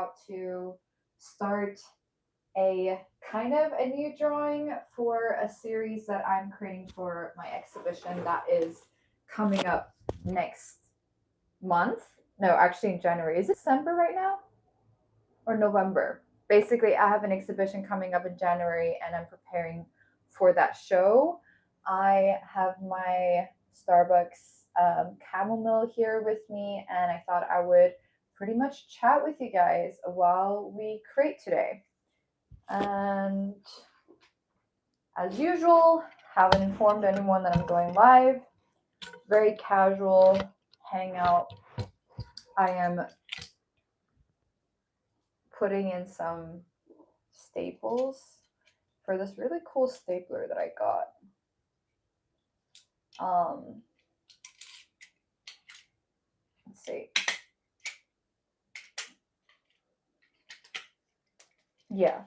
about to start a kind of a new drawing for a series that I'm creating for my exhibition that is coming up next month. No, actually in January. Is it December right now? Or November? Basically, I have an exhibition coming up in January and I'm preparing for that show. I have my Starbucks chamomile here with me, and I thought I would pretty much chat with you guys while we create today. And as usual, haven't informed anyone that I'm going live. Very casual hangout. I am putting in some staples for this really cool stapler that I got. Let's see. Yeah.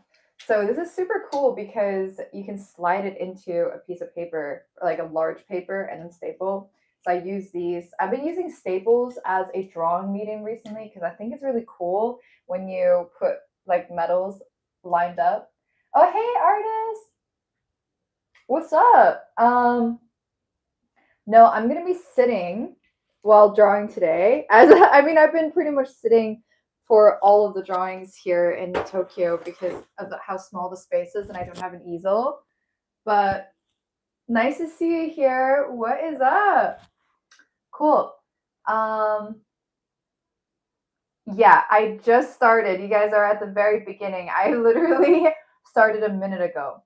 So this is super cool because you can slide it into a piece of paper, like a large paper, and then staple. So I use these. I've been using staples as a drawing medium recently because I think it's really cool when you put like metals lined up. Oh, hey, artist. What's up? No, I'm gonna be sitting while drawing today. As I mean, I've been pretty much sitting for all of the drawings here in Tokyo because of how small the space is, and I don't have an easel. But nice to see you here. What is up? Cool. Yeah, I just started. You guys are at the very beginning. I literally started a minute ago.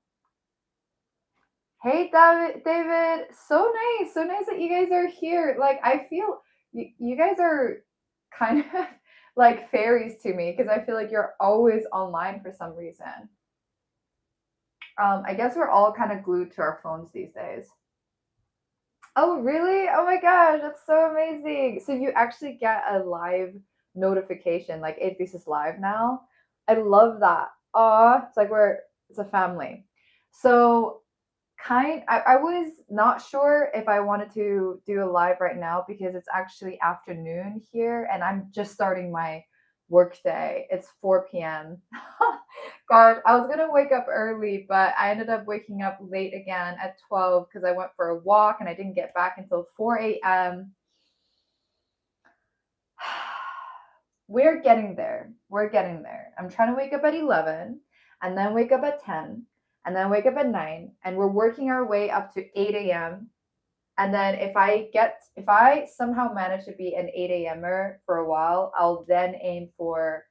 Hey, David, so nice that you guys are here. Like, I feel you guys are kind of like fairies to me because I feel like you're always online for some reason. I guess we're all kind of glued to our phones these days. Oh, really? Oh my gosh, that's so amazing. So you actually get a live notification, like Eirdís is live now. I love that. It's like it's a family. So I was not sure if I wanted to do a live right now because it's actually afternoon here and I'm just starting my work day. It's 4 p.m. God, I was gonna wake up early, but I ended up waking up late again at 12 because I went for a walk and I didn't get back until 4 a.m. We're getting there. We're getting there. I'm trying to wake up at 11 and then wake up at 10 and then wake up at 9, and we're working our way up to 8 a.m. And then if I somehow manage to be an 8 a.m.er for a while, I'll then aim for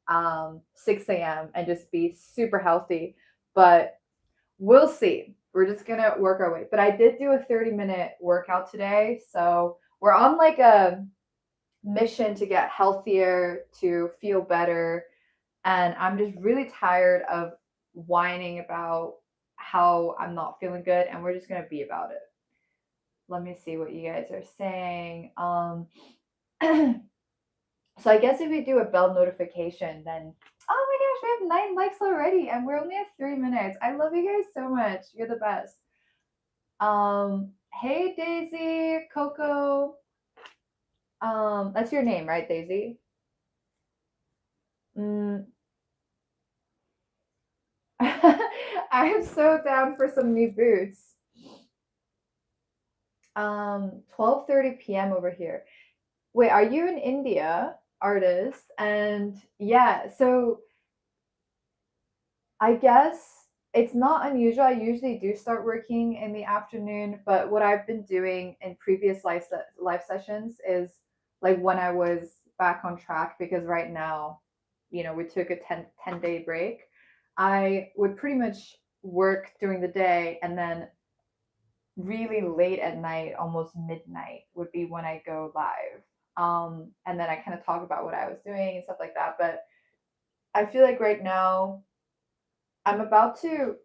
6 a.m. and just be super healthy. But we'll see. We're just gonna work our way. But I did do a 30-minute workout today, so we're on like a mission to get healthier, to feel better, and I'm just really tired of whining about how I'm not feeling good, and we're just gonna be about it. Let me see what you guys are saying. So I guess if you do a bell notification, then oh my gosh, we have 9 likes already, and we're only at 3 minutes. I love you guys so much. You're the best. Hey Daisy, Coco. That's your name, right, Daisy? Mm. I am so down for some new boots. 12:30 p.m. over here. Wait, are you in India, artist? And yeah, so I guess it's not unusual. I usually do start working in the afternoon, but what I've been doing in previous live sessions is like when I was back on track, because right now, we took a 10-day break. I would pretty much work during the day and then really late at night, almost midnight, would be when I go live. And then I kind of talk about what I was doing and stuff like that. But I feel like right now I'm about to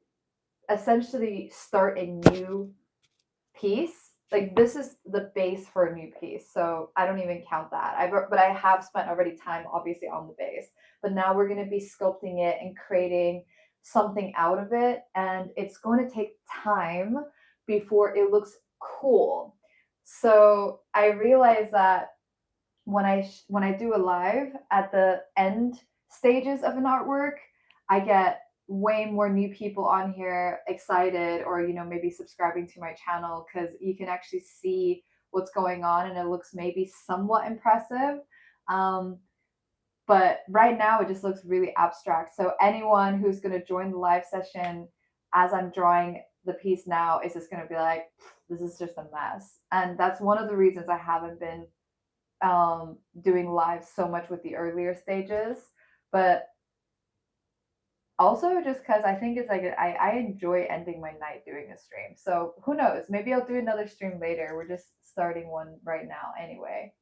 essentially start a new piece. Like this is the base for a new piece, so I don't even count that. But I have spent already time, obviously, on the base. But now we're going to be sculpting it and creating something out of it, and it's going to take time before it looks cool. So I realize that when I do a live at the end, stages of an artwork, I get way more new people on here excited, or maybe subscribing to my channel, because you can actually see what's going on and it looks maybe somewhat impressive. But right now it just looks really abstract. So anyone who's going to join the live session as I'm drawing the piece now is just going to be like, this is just a mess. And that's one of the reasons I haven't been doing live so much with the earlier stages. But also just because I think it's like I enjoy ending my night doing a stream. So who knows? Maybe I'll do another stream later. We're just starting one right now anyway.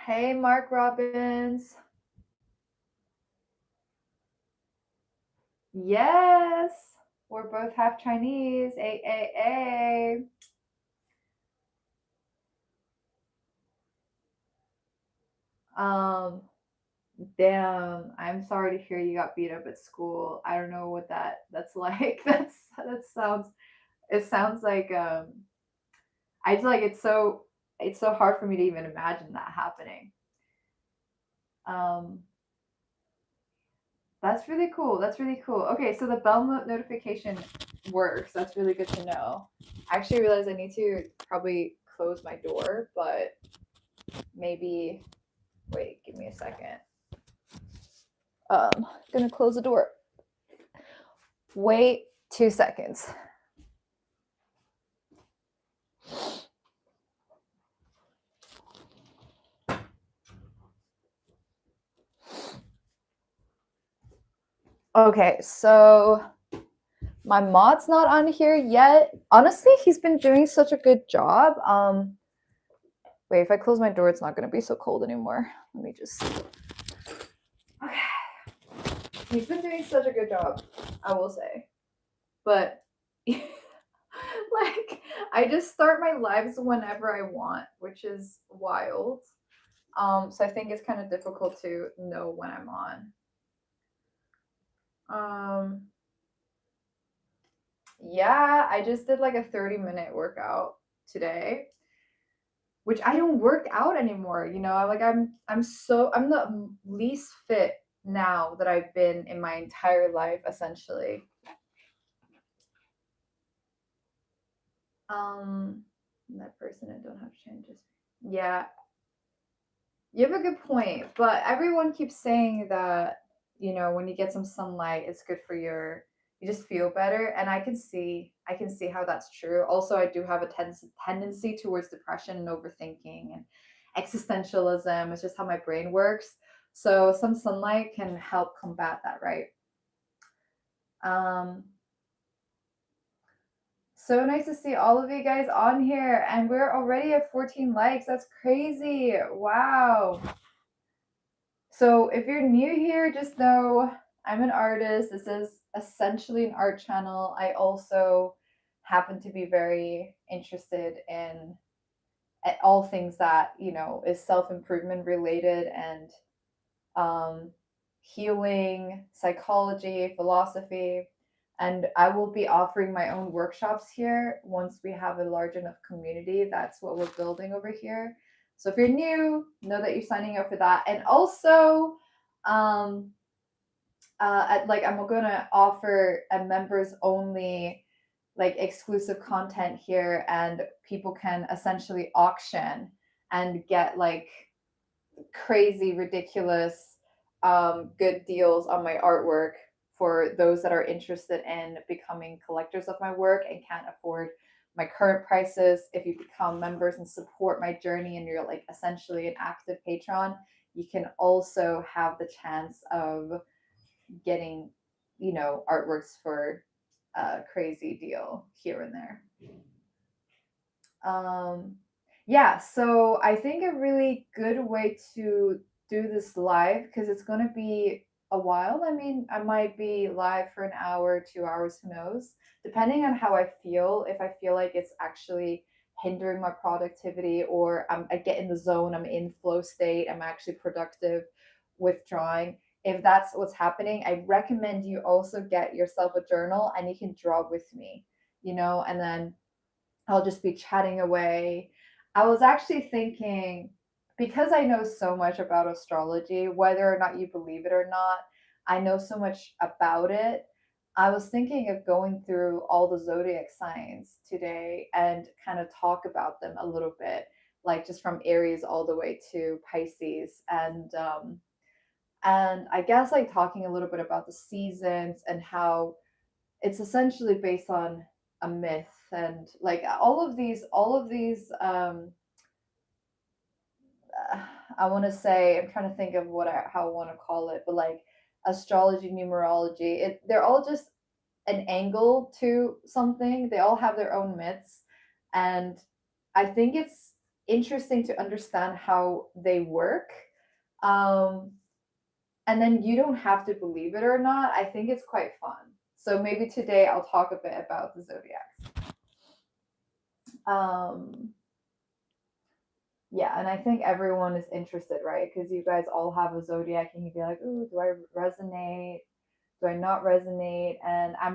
Hey, Mark Robbins. Yes, we're both half Chinese. A. Damn, I'm sorry to hear you got beat up at school. I don't know what that's like. That sounds. It sounds like I feel like it's so hard for me to even imagine that happening. That's really cool. That's really cool. Okay, so the bell notification works. That's really good to know. I actually realized I need to probably close my door, but maybe wait, give me a second. Gonna close the door. Wait 2 seconds. Okay, so my mod's not on here yet. Honestly, he's been doing such a good job. Wait, if I close my door, it's not going to be so cold anymore. Let me just... Okay. He's been doing such a good job, I will say. But, like, I just start my lives whenever I want, which is wild. So I think it's kind of difficult to know when I'm on. Yeah, I just did like a 30-minute workout today, which I don't work out anymore. Like I'm the least fit now that I've been in my entire life, essentially. That person I don't have changes. Yeah, you have a good point, but everyone keeps saying that when you get some sunlight, it's good for you just feel better, and I can see how that's true. Also, I do have a tendency towards depression and overthinking and existentialism. It's just how my brain works. So some sunlight can help combat that, right? So nice to see all of you guys on here, and we're already at 14 likes. That's crazy. Wow. So if you're new here, just know I'm an artist. This is essentially an art channel. I also happen to be very interested in all things that, is self-improvement related, and healing, psychology, philosophy. And I will be offering my own workshops here once we have a large enough community. That's what we're building over here. So if you're new, know that you're signing up for that. And also, I'm gonna offer a members only like exclusive content here, and people can essentially auction and get like crazy, ridiculous, good deals on my artwork for those that are interested in becoming collectors of my work and can't afford my current prices. If you become members and support my journey and you're like essentially an active patron, you can also have the chance of getting, artworks for a crazy deal here and there. Yeah, so I think a really good way to do this live, because it's going to be a while. I mean, I might be live for an hour, 2 hours, who knows, depending on how I feel. If I feel like it's actually hindering my productivity, or I get in the zone, I'm in flow state, I'm actually productive with drawing, if that's what's happening, I recommend you also get yourself a journal and you can draw with me, and then I'll just be chatting away. I was actually thinking, because I know so much about astrology, whether or not you believe it or not, I know so much about it. I was thinking of going through all the zodiac signs today and kind of talk about them a little bit, like just from Aries all the way to Pisces, and I guess like talking a little bit about the seasons and how it's essentially based on a myth, and like all of these I want to say, I'm trying to think of how I want to call it, but like astrology, numerology, they're all just an angle to something. They all have their own myths, and I think it's interesting to understand how they work. um and then you don't have to believe it or not. I think it's quite fun. So maybe today I'll talk a bit about the zodiacs. Um, yeah, and I think everyone is interested, right? Because you guys all have a zodiac, and you'd be like, "Ooh, do I resonate? Do I not resonate?" And I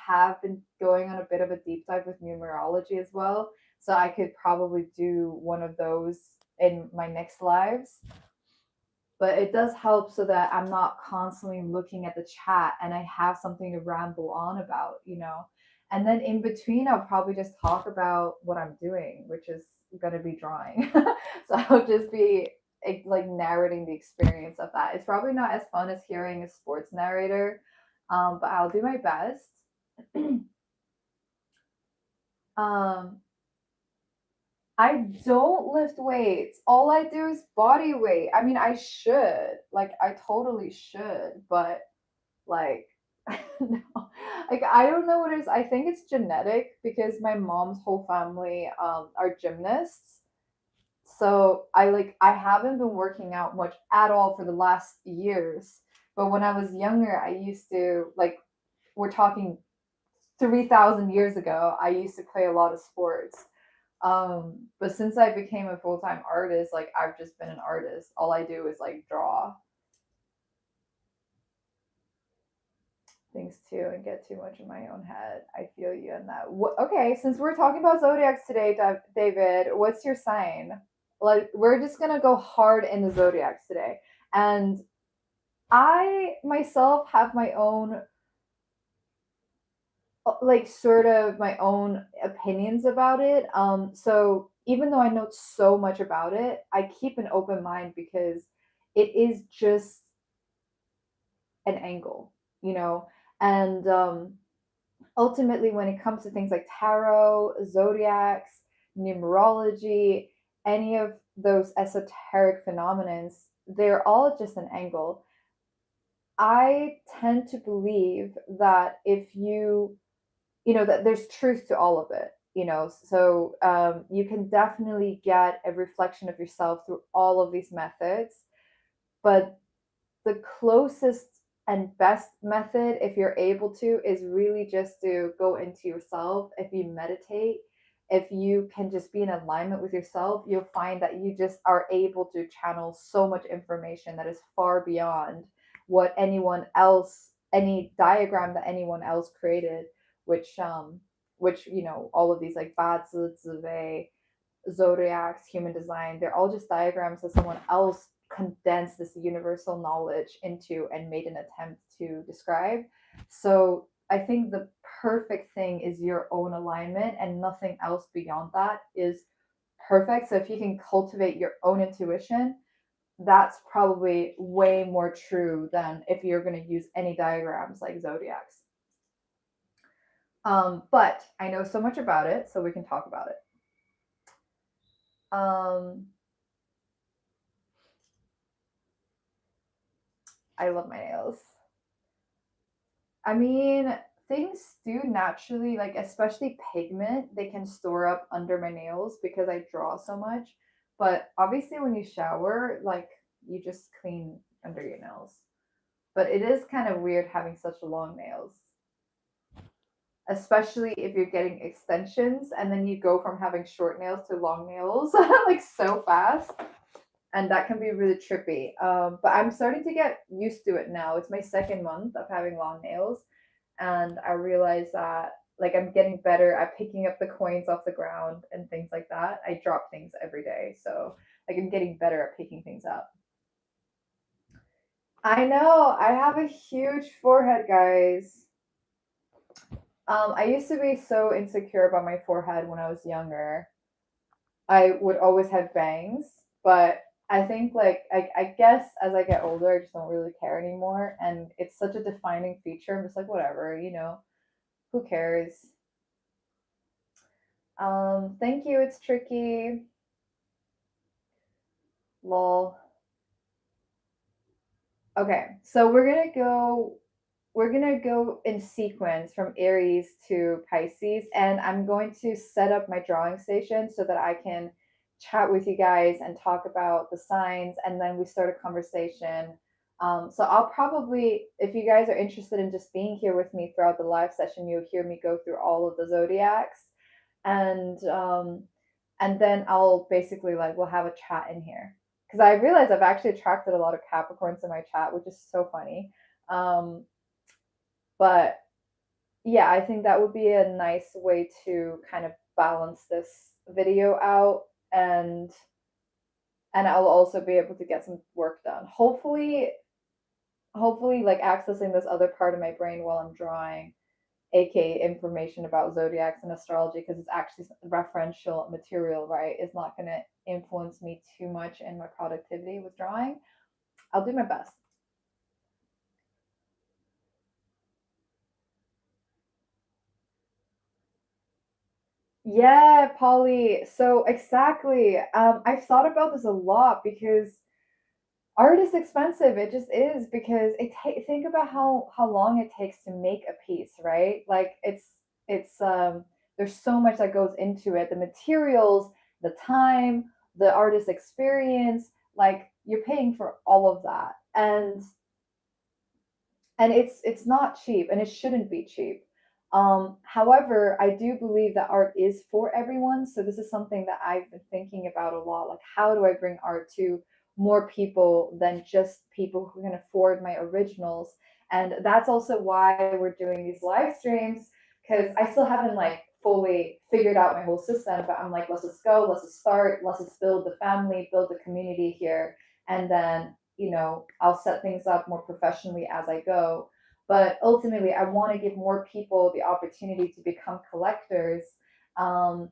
have been going on a bit of a deep dive with numerology as well. So I could probably do one of those in my next lives. But it does help so that I'm not constantly looking at the chat and I have something to ramble on about. And then in between, I'll probably just talk about what I'm doing, which is going to be drawing. So I'll just be like narrating the experience of that. It's probably not as fun as hearing a sports narrator, but I'll do my best. um, I don't lift weights. All I do is body weight. I mean, I should. Like, I totally should, but like, no. Like, I don't know what it is. I think it's genetic because my mom's whole family are gymnasts. So I haven't been working out much at all for the last years. But when I was younger, I used to like, we're talking 3,000 years ago, I used to play a lot of sports. But since I became a full-time artist, like I've just been an artist. All I do is like draw things too and get too much in my own head. I feel you in that. Okay, since we're talking about zodiacs today, David, what's your sign? Like, we're just gonna go hard in the zodiacs today, and I myself have my own, like, sort of my own opinions about it. So even though I know so much about it, I keep an open mind because it is just an angle, you know. And ultimately, when it comes to things like tarot, zodiacs, numerology, any of those esoteric phenomenons, they're all just an angle. I tend to believe that if that there's truth to all of it. So you can definitely get a reflection of yourself through all of these methods, but the closest and best method, if you're able to, is really just to go into yourself. If you meditate, if you can just be in alignment with yourself, you'll find that you just are able to channel so much information that is far beyond what any diagram that anyone else created, which all of these like Bazi, zodiacs, human design, they're all just diagrams that someone else condensed this universal knowledge into and made an attempt to describe. So I think the perfect thing is your own alignment, and nothing else beyond that is perfect. So if you can cultivate your own intuition, that's probably way more true than if you're going to use any diagrams like zodiacs. But I know so much about it, so we can talk about it. I love my nails. I mean, things do naturally, like, especially pigment, they can store up under my nails because I draw so much. But obviously, when you shower, like, you just clean under your nails. But it is kind of weird having such long nails, especially if you're getting extensions and then you go from having short nails to long nails like so fast. and that can be really trippy. But I'm starting to get used to it now. It's my second month of having long nails, and I realize that like I'm getting better at picking up the coins off the ground and things like that. I drop things every day, so like I'm getting better at picking things up. I know I have a huge forehead, guys. I used to be so insecure about my forehead when I was younger. I would always have bangs, but I think like I guess as I get older, I just don't really care anymore, and it's such a defining feature. I'm just like whatever, who cares? Thank you. It's tricky. Lol. Okay, so we're gonna go in sequence from Aries to Pisces, and I'm going to set up my drawing station so that I can chat with you guys and talk about the signs, and then we start a conversation. So I'll probably, if you guys are interested in just being here with me throughout the live session, you'll hear me go through all of the zodiacs, and then I'll basically like we'll have a chat in here because I realized I've actually attracted a lot of Capricorns in my chat, which is so funny. Um, but yeah, I think that would be a nice way to kind of balance this video out, and I'll also be able to get some work done. Hopefully like accessing this other part of my brain while I'm drawing, aka information about zodiacs and astrology, because it's actually referential material, right? It's not going to influence me too much in my productivity with drawing. I'll do my best. Yeah, Polly. So exactly. I've thought about this a lot because art is expensive. It just is because think about how long it takes to make a piece, right? Like it's there's so much that goes into it. The materials, the time, the artist experience, like you're paying for all of that. And it's not cheap, and it shouldn't be cheap. However, I do believe that art is for everyone, so this is something that I've been thinking about a lot. Like, how do I bring art to more people than just people who can afford my originals? And that's also why we're doing these live streams, because I still haven't like fully figured out my whole system, but I'm like, let's just go, let's just start, let's just build the family, build the community here, and then I'll set things up more professionally as I go. But ultimately, I want to give more people the opportunity to become collectors. Um,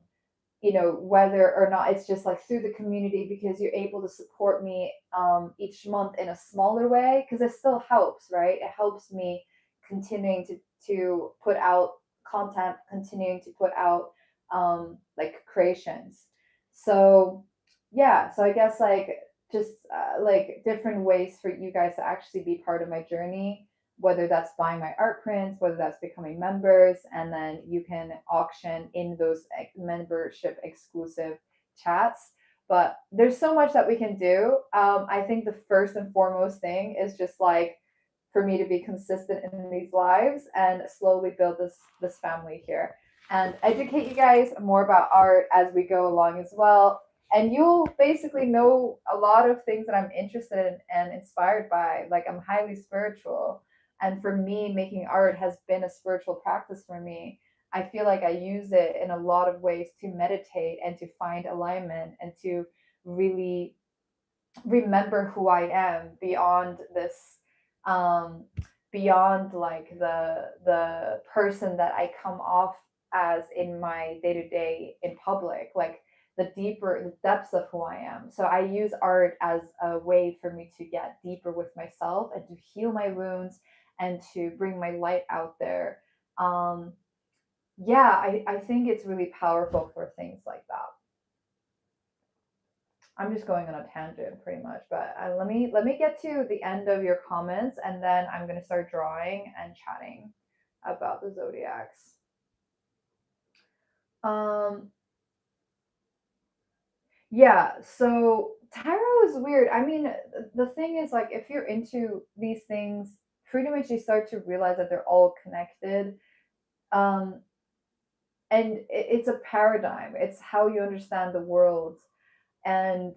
whether or not it's just like through the community, because you're able to support me each month in a smaller way, because it still helps, right? It helps me continuing to put out content, continuing to put out like creations. So yeah, so I guess like just like different ways for you guys to actually be part of my journey, whether that's buying my art prints, whether that's becoming members, and then you can auction in those membership exclusive chats. But there's so much that we can do. I think the first and foremost thing is just like for me to be consistent in these lives and slowly build this family here and educate you guys more about art as we go along as well. And you'll basically know a lot of things that I'm interested in and inspired by. Like, I'm highly spiritual, and for me, making art has been a spiritual practice for me. I feel like I use it in a lot of ways to meditate and to find alignment and to really remember who I am beyond this, um beyond like the person that I come off as in my day to day in public, like the depths of who I am. So I use art as a way for me to get deeper with myself and to heal my wounds and to bring my light out there. um yeah, I think it's really powerful for things like that. I'm just going on a tangent pretty much, but let me get to the end of your comments, and then I'm going to start drawing and chatting about the zodiacs. Um yeah, so tarot is weird. I mean, the thing is like if you're into these things, pretty much you start to realize that they're all connected. Um and it's a paradigm. It's how you understand the world. And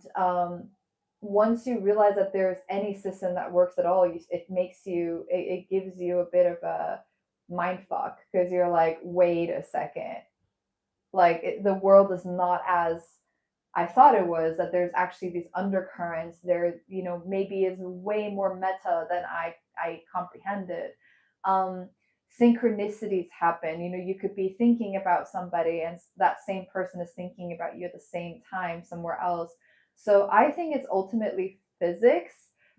once you realize that there's any system that works at all, it gives you a bit of a mind fuck, because you're like, wait a second, like the world is not as I thought it was, that there's actually these undercurrents there, maybe is way more meta than I comprehended. um Synchronicities happen, you could be thinking about somebody and that same person is thinking about you at the same time somewhere else. So I think it's ultimately physics,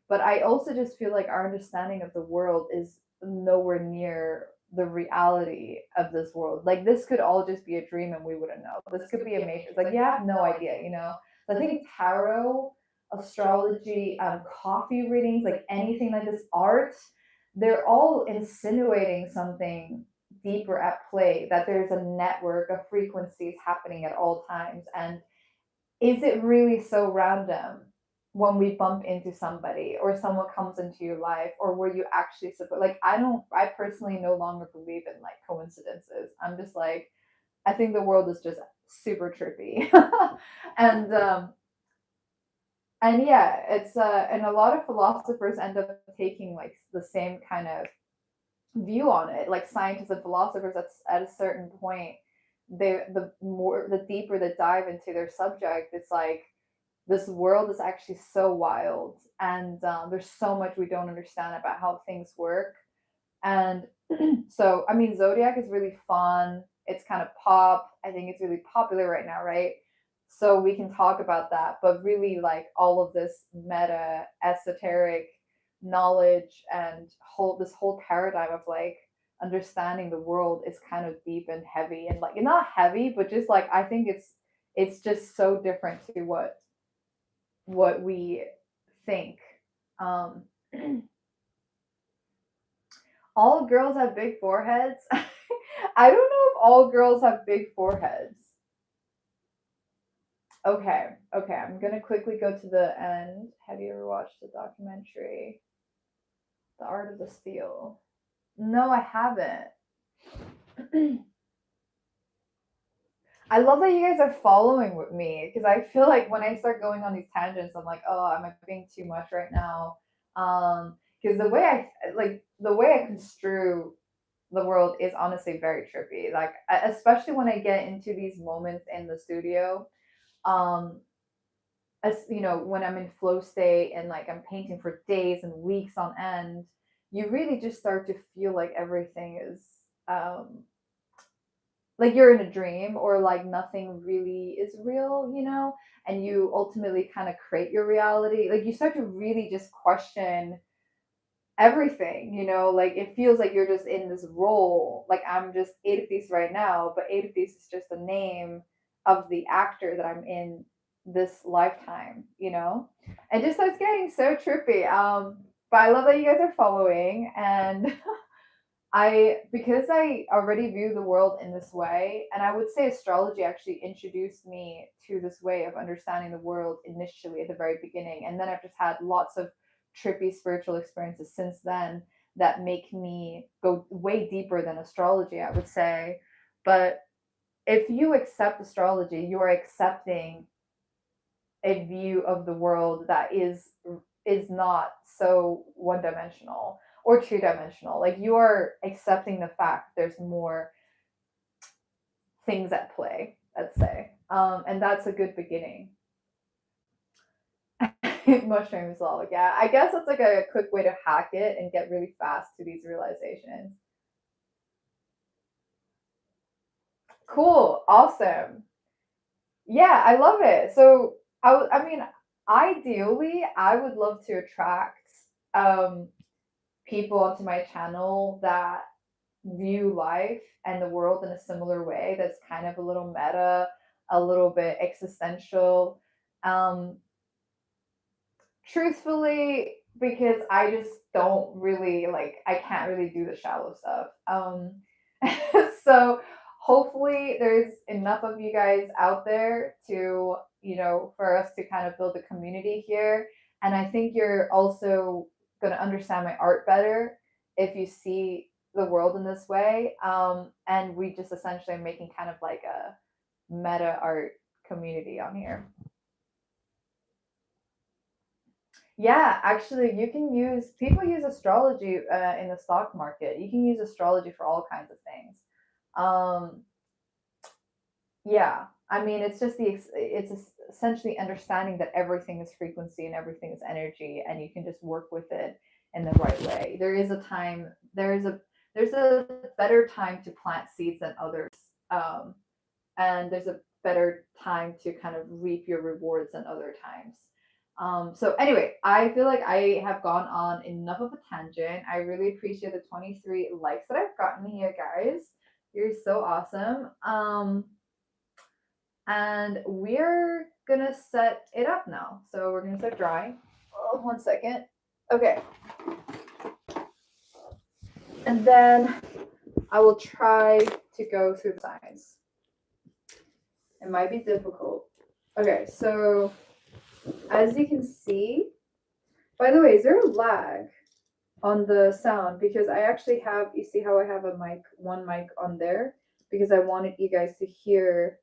but I also just feel like our understanding of the world is nowhere near the reality of this world. Like this could all just be a dream and we wouldn't know. This could be a matrix. Like you have no idea. So I think tarot, astrology, coffee readings, like anything like this, art, they're all insinuating something deeper at play, that there's a network of frequencies happening at all times. And is it really so random when we bump into somebody or someone comes into your life, or were you actually supposed, like, I personally no longer believe in like coincidences. I'm just like, I think the world is just super trippy. and and yeah, it's and a lot of philosophers end up taking like the same kind of view on it. Like scientists and philosophers, at a certain point, the deeper they dive into their subject, it's like this world is actually so wild, and there's so much we don't understand about how things work. And so, I mean, Zodiac is really fun. It's kind of pop. I think it's really popular right now, right? So we can talk about that, but really, like all of this meta esoteric knowledge and this whole paradigm of like understanding the world is kind of deep and heavy, and like not heavy, but just like I think it's just so different to what we think. Um, all girls have big foreheads. I don't know if all girls have big foreheads. Okay, okay, I'm gonna quickly go to the end. Have you ever watched the documentary, The Art of the Steal? No, I haven't. I love that you guys are following with me, because I feel like when I start going on these tangents, I'm like, oh, am I being too much right now? Because the way I construe the world is honestly very trippy. Like especially when I get into these moments in the studio, um, as when I'm in flow state and like I'm painting for days and weeks on end, you really just start to feel like everything is um like you're in a dream, or like nothing really is real, and you ultimately kind of create your reality. Like you start to really just question everything, like it feels like you're just in this role. Like I'm just Eirdís right now, but Eirdís is just the name of the actor that I'm in this lifetime, and just starts getting so trippy. But I love that you guys are following, and because I already view the world in this way, and I would say astrology actually introduced me to this way of understanding the world initially at the very beginning, and then I've just had lots of trippy spiritual experiences since then that make me go way deeper than astrology, I would say. But if you accept astrology, you are accepting a view of the world that is not so one dimensional or two dimensional. Like you are accepting the fact there's more things at play, let's say. And that's a good beginning. Mushrooms lol. Yeah, I guess that's like a quick way to hack it and get really fast to these realizations. Cool, awesome. Yeah, I love it. So I mean, ideally, I would love to attract um, people onto my channel that view life and the world in a similar way. That's kind of a little meta, a little bit existential. Um, Truthfully, because I just don't really like, I can't really do the shallow stuff. So hopefully there's enough of you guys out there to, for us to kind of build a community here. And I think you're also going to understand my art better if you see the world in this way. And we just essentially are making kind of like a meta art community on here. Yeah, actually, people use astrology in the stock market. You can use astrology for all kinds of things. Um, yeah, I mean, essentially understanding that everything is frequency and everything is energy, and you can just work with it in the right way. There's a better time to plant seeds than others, um, and there's a better time to kind of reap your rewards than other times. So anyway, I feel like I have gone on enough of a tangent. I really appreciate the 23 likes that I've gotten here, guys. You're so awesome. And we're gonna set it up now. So we're gonna start drawing. Oh, 1 second. Okay. And then I will try to go through the signs. It might be difficult. Okay, so as you can see, by the way, is there a lag on the sound? Because I actually have, you see how I have one mic on there? Because I wanted you guys to hear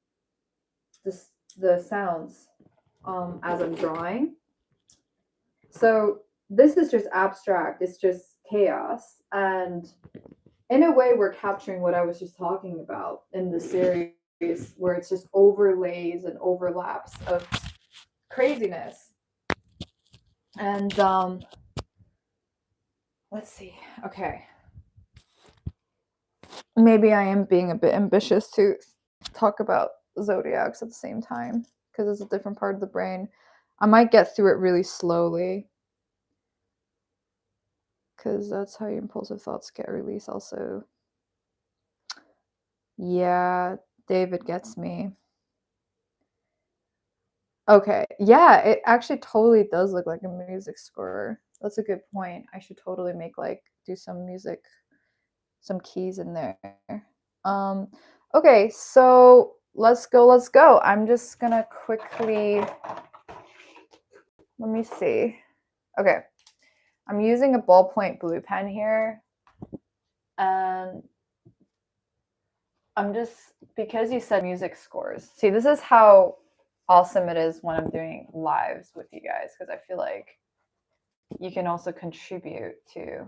the sounds as I'm drawing. So this is just abstract, it's just chaos. And in a way, we're capturing what I was just talking about in the series, where it's just overlays and overlaps of craziness. And let's see. Okay. Maybe I am being a bit ambitious to talk about zodiacs at the same time because it's a different part of the brain. I might get through it really slowly because that's how your impulsive thoughts get released also. Yeah, David gets me. Okay. Yeah, it actually totally does look like a music score. That's a good point. I should totally do some music, some keys in there. Um, okay, so let's go. I'm just gonna quickly, let me see. Okay, I'm using a ballpoint blue pen here, and I'm just, because you said music scores. See, this is how awesome it is when I'm doing lives with you guys, because I feel like you can also contribute to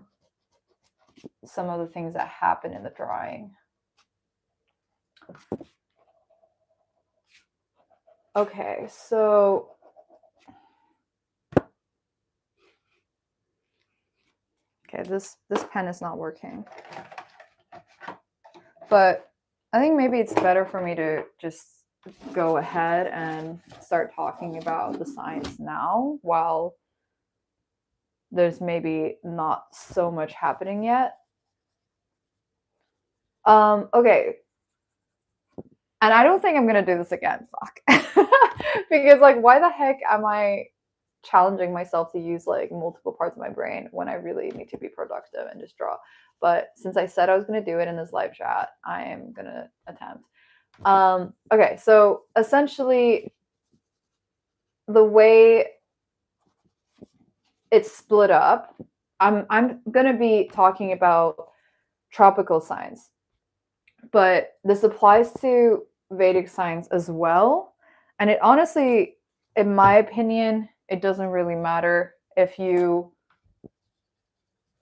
some of the things that happen in the drawing. Okay, so this pen is not working. But I think maybe it's better for me to just go ahead and start talking about the signs now while there's maybe not so much happening yet. Okay. And I don't think I'm gonna do this again. Fuck. Because why the heck am I challenging myself to use multiple parts of my brain when I really need to be productive and just draw? But since I said I was gonna do it in this live chat, I am gonna attempt. Okay, so essentially the way it's split up, I'm gonna be talking about tropical signs, but this applies to Vedic signs as well. And it honestly, in my opinion, it doesn't really matter if you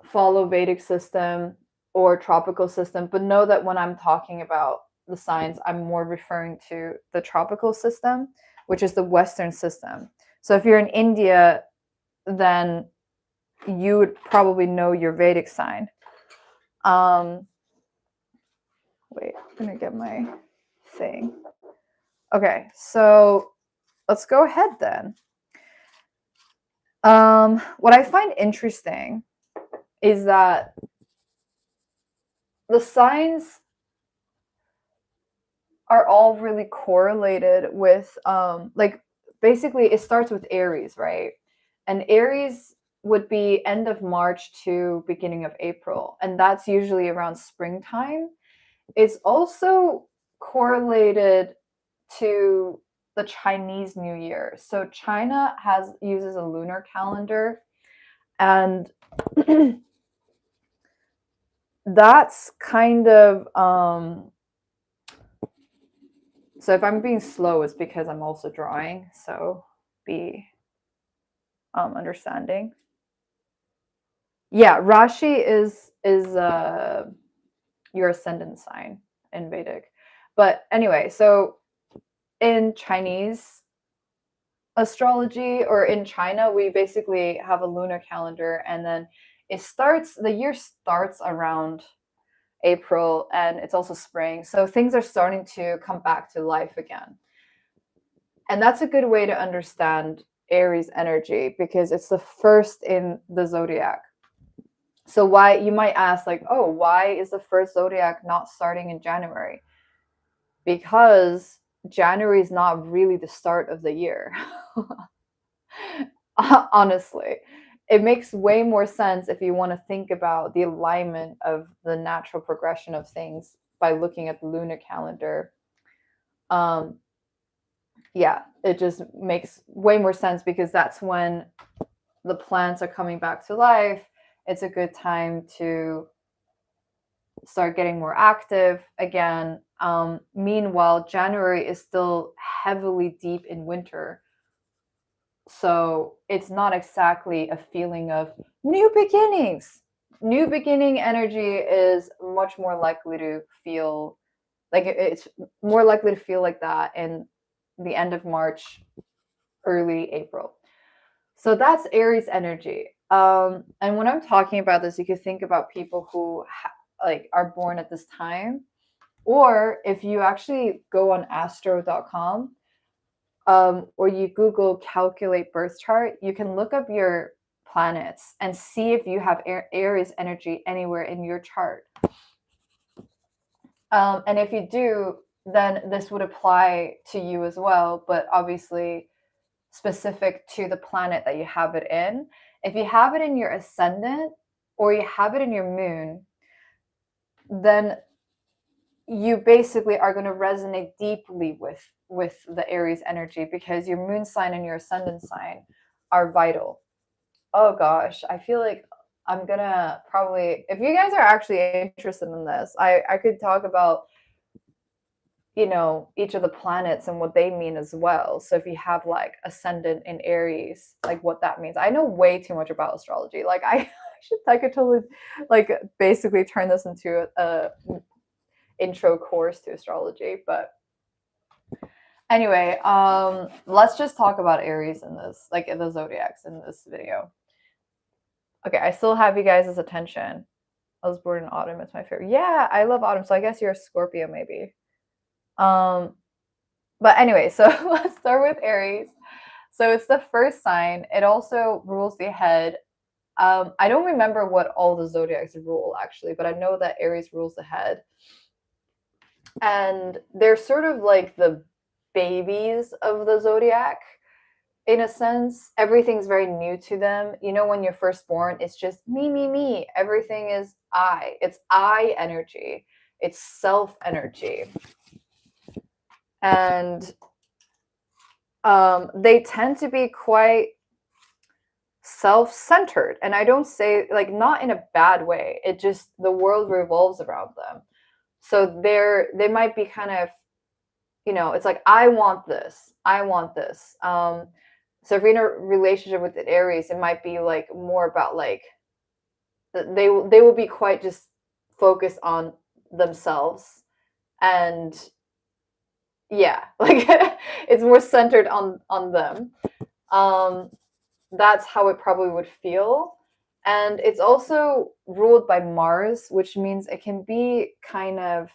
follow Vedic system or tropical system, but know that when I'm talking about the signs, I'm more referring to the tropical system, which is the Western system. So if you're in India, then you would probably know your Vedic sign. Wait, I'm gonna get my thing. Okay, so let's go ahead then. What I find interesting is that the signs are all really correlated with basically it starts with Aries, right? And Aries would be end of March to beginning of April, and that's usually around springtime. It's also correlated to the Chinese New Year. So China uses a lunar calendar, and that's kind of so if I'm being slow, it's because I'm also drawing. So be understanding. Yeah, Rashi is your ascendant sign in Vedic. But anyway, so in Chinese astrology, or in China, we basically have a lunar calendar, and then the year starts around April, and it's also spring. So things are starting to come back to life again. And that's a good way to understand Aries energy, because it's the first in the zodiac. So why, you might ask, like, oh, why is the first zodiac not starting in January? Because January is not really the start of the year. Honestly, it makes way more sense if you want to think about the alignment of the natural progression of things by looking at the lunar calendar. Yeah, it just makes way more sense, because that's when the plants are coming back to life. It's a good time to start getting more active again. Meanwhile, January is still heavily deep in winter. So it's not exactly a feeling of new beginnings. New beginning energy is much more likely to feel like it's more likely to feel like that in the end of March, early April. So that's Aries energy. And when I'm talking about this, you could think about people who like are born at this time, or if you actually go on astro.com, or you Google calculate birth chart, you can look up your planets and see if you have Aries energy anywhere in your chart. And if you do, then this would apply to you as well, but obviously specific to the planet that you have it in. If you have it in your ascendant, or you have it in your moon, then you basically are going to resonate deeply with the Aries energy, because your moon sign and your ascendant sign are vital. Oh gosh, I feel like I'm gonna probably, if you guys are actually interested in this, I could talk about, you know, each of the planets and what they mean as well. So if you have like ascendant in Aries, like what that means. I know way too much about astrology. Like I could totally like basically turn this into a intro course to astrology. But anyway, let's just talk about Aries in this, like the zodiacs in this video. Okay, I still have you guys' attention. I was born in autumn. It's my favorite. Yeah, I love autumn. So I guess you're a Scorpio, maybe. But anyway, so let's start with Aries. So it's the first sign. It also rules the head. I don't remember what all the zodiacs rule actually, but I know that Aries rules the head. And they're sort of like the babies of the zodiac in a sense. Everything's very new to them. You know, when you're first born, it's just me, me, me. Everything is I. It's I energy. It's self energy. And they tend to be quite self-centered. And I don't say, like, not in a bad way. It just, the world revolves around them. So they might be kind of, you know, it's like, I want this. I want this. So if you're in a relationship with an Aries, it might be like more about like, they will be quite just focused on themselves. And yeah, like it's more centered on them. That's how it probably would feel. And it's also ruled by Mars, which means it can be kind of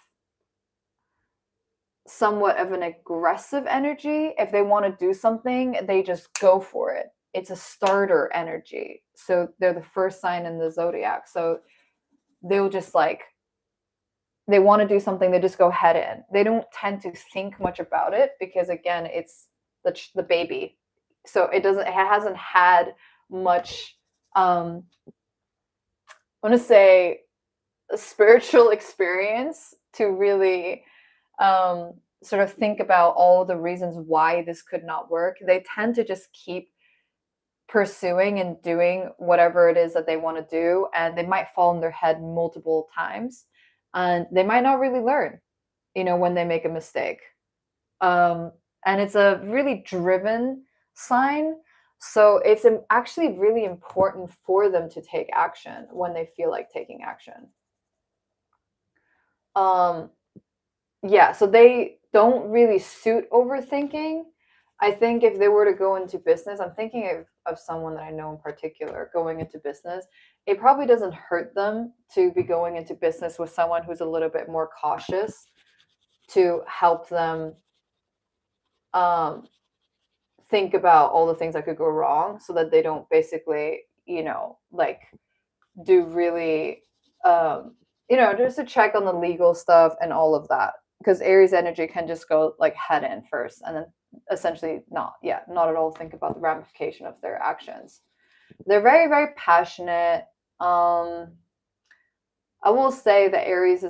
somewhat of an aggressive energy. If they want to do something, they just go for it. It's a starter energy. So they're the first sign in the zodiac. So they'll just like, they want to do something, they just go head in. They don't tend to think much about it, because again, it's the baby. So it hasn't had much, I want to say, a spiritual experience to really sort of think about all the reasons why this could not work. They tend to just keep pursuing and doing whatever it is that they want to do, and they might fall in their head multiple times, and they might not really learn, you know, when they make a mistake. And it's a really driven sign. So it's actually really important for them to take action when they feel like taking action. Yeah, so they don't really suit overthinking. I think if they were to go into business, I'm thinking of someone that I know in particular going into business. It probably doesn't hurt them to be going into business with someone who's a little bit more cautious to help them um, think about all the things that could go wrong so that they don't basically, like do really, just to check on the legal stuff and all of that. Because Aries energy can just go like head in first and then essentially not at all think about the ramification of their actions. They're very, very passionate. I will say that Aries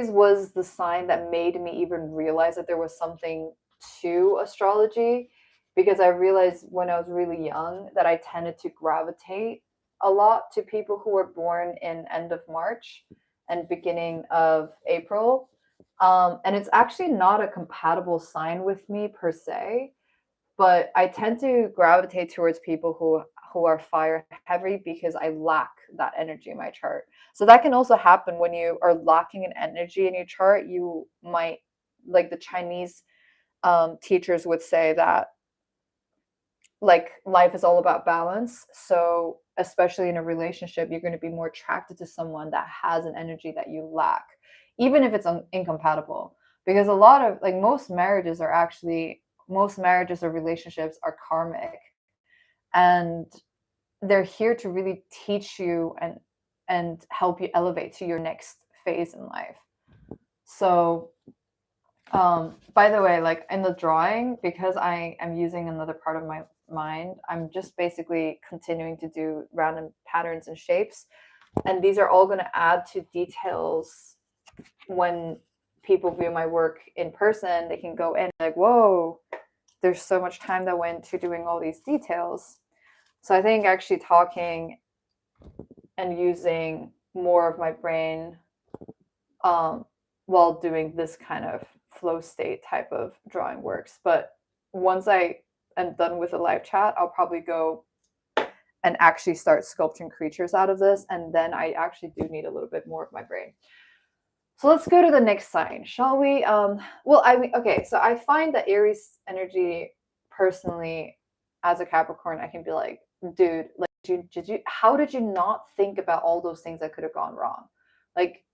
was the sign that made me even realize that there was something to astrology, because I realized when I was really young that I tended to gravitate a lot to people who were born in end of March and beginning of April. And it's actually not a compatible sign with me per se, but I tend to gravitate towards people who are fire heavy because I lack that energy in my chart. So that can also happen when you are lacking an energy in your chart. You might, like the Chinese teachers would say, that like life is all about balance. So especially in a relationship, you're going to be more attracted to someone that has an energy that you lack, even if it's incompatible. Because a lot of like most marriages or relationships are karmic, and they're here to really teach you and help you elevate to your next phase in life. So by the way, like in the drawing, because I am using another part of my mind, I'm just basically continuing to do random patterns and shapes, and these are all going to add to details. When people view my work in person, they can go in like, whoa, there's so much time that went to doing all these details. So I think actually talking and using more of my brain while doing this kind of flow state type of drawing works. But once I am done with the live chat, I'll probably go and actually start sculpting creatures out of this. And then I actually do need a little bit more of my brain. So let's go to the next sign, shall we? Okay, so I find that Aries energy personally, as a Capricorn, I can be like, dude, like, how did you not think about all those things that could have gone wrong? Like,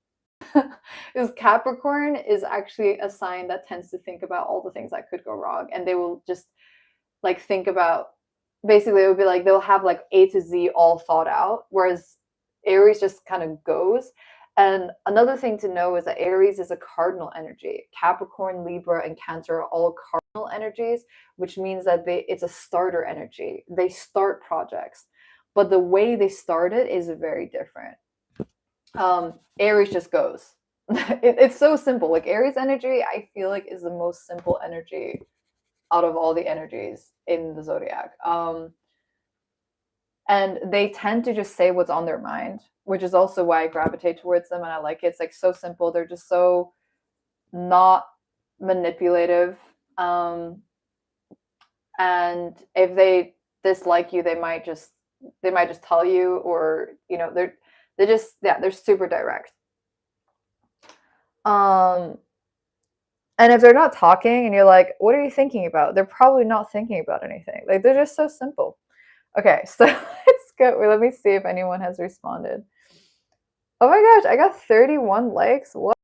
because Capricorn is actually a sign that tends to think about all the things that could go wrong, and they will just like think about, basically it would be like they'll have like A to Z all thought out, whereas Aries just kind of goes. And another thing to know is that Aries is a cardinal energy. Capricorn, Libra, and Cancer are all cardinal energies, which means that it's a starter energy. They start projects, but the way they start it is very different. Aries just goes. It's so simple. Like Aries energy, I feel like is the most simple energy out of all the energies in the zodiac. And they tend to just say what's on their mind, which is also why I gravitate towards them, and I like it. It's like so simple. They're just so not manipulative. And if they dislike you, they might just tell you, or they're super direct. And if they're not talking and you're like, what are you thinking about? They're probably not thinking about anything. Like they're just so simple. Okay, so let's go. Let me see if anyone has responded. Oh my gosh, I got 31 likes. What?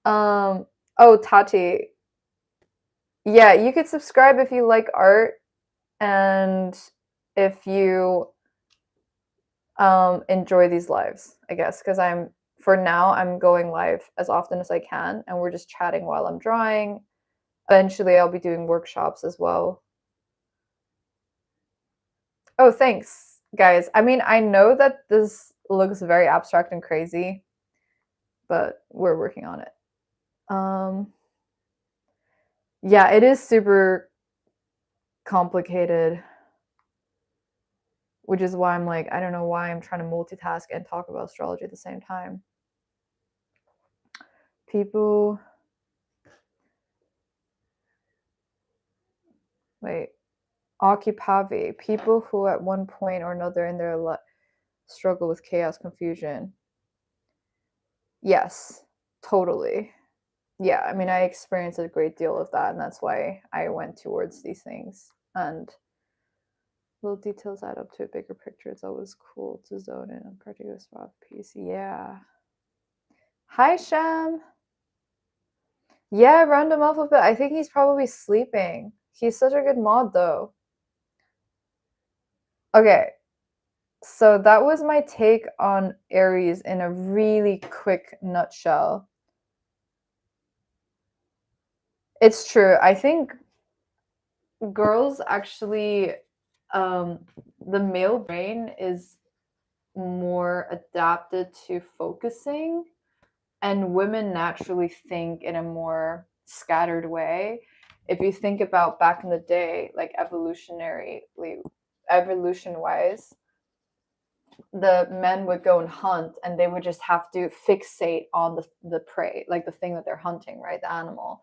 Oh, Tati. Yeah, you could subscribe if you like art, and if you enjoy these lives, I guess, because for now I'm going live as often as I can, and we're just chatting while I'm drawing. Eventually I'll be doing workshops as well. Oh, thanks, guys. I mean, I know that this looks very abstract and crazy, but we're working on it. Yeah, it is super complicated, which is why I'm like, I don't know why I'm trying to multitask and talk about astrology at the same time. People Occupavi, people who at one point or another in their life struggle with chaos, confusion. Yes, totally. Yeah, I mean, I experienced a great deal of that, and that's why I went towards these things. And little details add up to a bigger picture. It's always cool to zone in on particular spot piece. Yeah. Hi, Shem. Yeah, round him off a bit. I think he's probably sleeping. He's such a good mod, though. Okay, so that was my take on Aries in a really quick nutshell. It's true. I think girls actually, the male brain is more adapted to focusing, and women naturally think in a more scattered way. If you think about back in the day, like evolution wise, the men would go and hunt and they would just have to fixate on the prey, like the thing that they're hunting, right? The animal.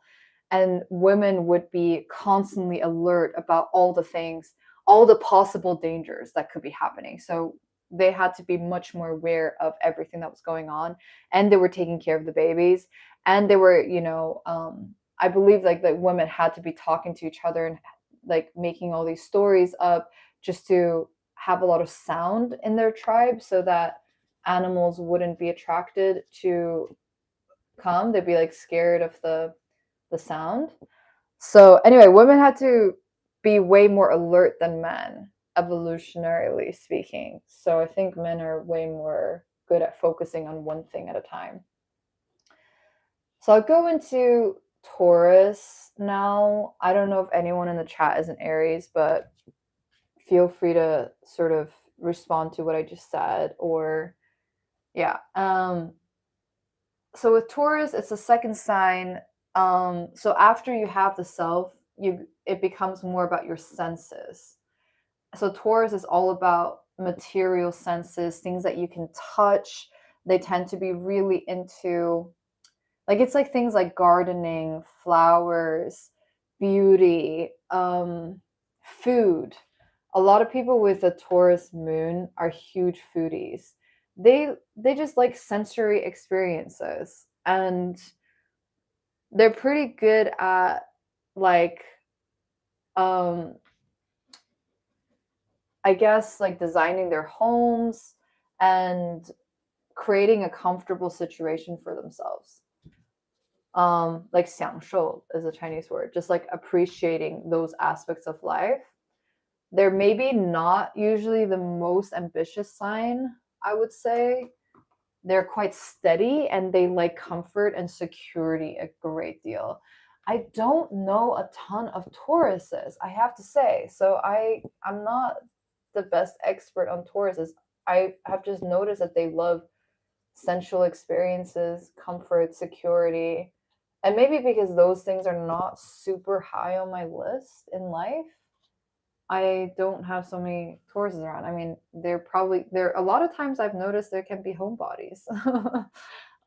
And women would be constantly alert about all the things, all the possible dangers that could be happening. So they had to be much more aware of everything that was going on, and they were taking care of the babies, and they were, I believe like the women had to be talking to each other and like making all these stories up just to have a lot of sound in their tribe so that animals wouldn't be attracted to come. They'd be like scared of the sound. So anyway, women had to be way more alert than men, evolutionarily speaking. So I think men are way more good at focusing on one thing at a time. So I'll go into Taurus now. I don't know if anyone in the chat is an Aries, but feel free to sort of respond to what I just said, or yeah. So with Taurus, it's the second sign. So after you have the self, it becomes more about your senses. So Taurus is all about material senses, things that you can touch. They tend to be really into, like, it's like things like gardening, flowers, beauty, food. A lot of people with a Taurus moon are huge foodies. They just like sensory experiences, and they're pretty good at like I guess like designing their homes and creating a comfortable situation for themselves. Like 享受 is a Chinese word, just like appreciating those aspects of life. They're maybe not usually the most ambitious sign, I would say. They're quite steady and they like comfort and security a great deal. I don't know a ton of Tauruses, I have to say. So I'm not the best expert on Tauruses. I have just noticed that they love sensual experiences, comfort, security. And maybe because those things are not super high on my list in life, I don't have so many Tauruses around. I mean, they're a lot of times I've noticed there can be homebodies,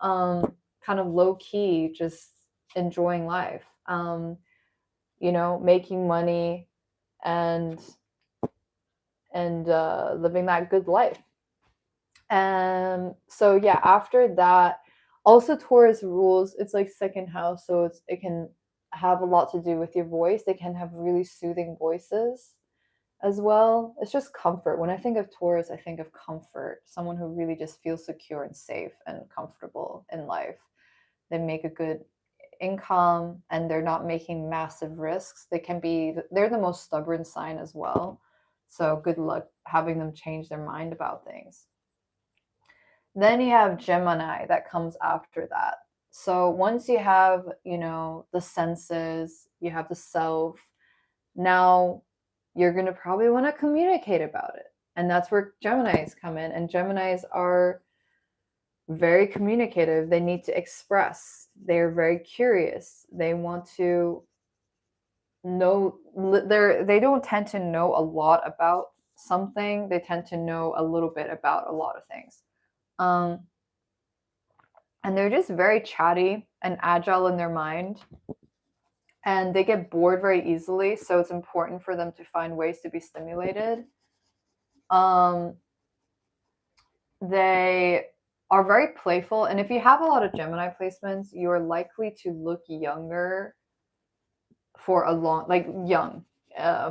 kind of low key, just enjoying life, making money and living that good life. And so yeah, after that, also Taurus rules, it's like second house, so it can have a lot to do with your voice. They can have really soothing voices as well. It's just comfort. When I think of Taurus, I think of comfort, someone who really just feels secure and safe and comfortable in life. They make a good income and they're not making massive risks. They're the most stubborn sign as well. So good luck having them change their mind about things. Then you have Gemini that comes after that. So once you have, the senses, you have the self, now you're going to probably want to communicate about it. And that's where Geminis come in. And Geminis are very communicative. They need to express. They're very curious. They want to know. They don't tend to know a lot about something. They tend to know a little bit about a lot of things. And they're just very chatty and agile in their mind. and they get bored very easily, so it's important for them to find ways to be stimulated. They are very playful, and if you have a lot of Gemini placements, you're likely to look younger for a long,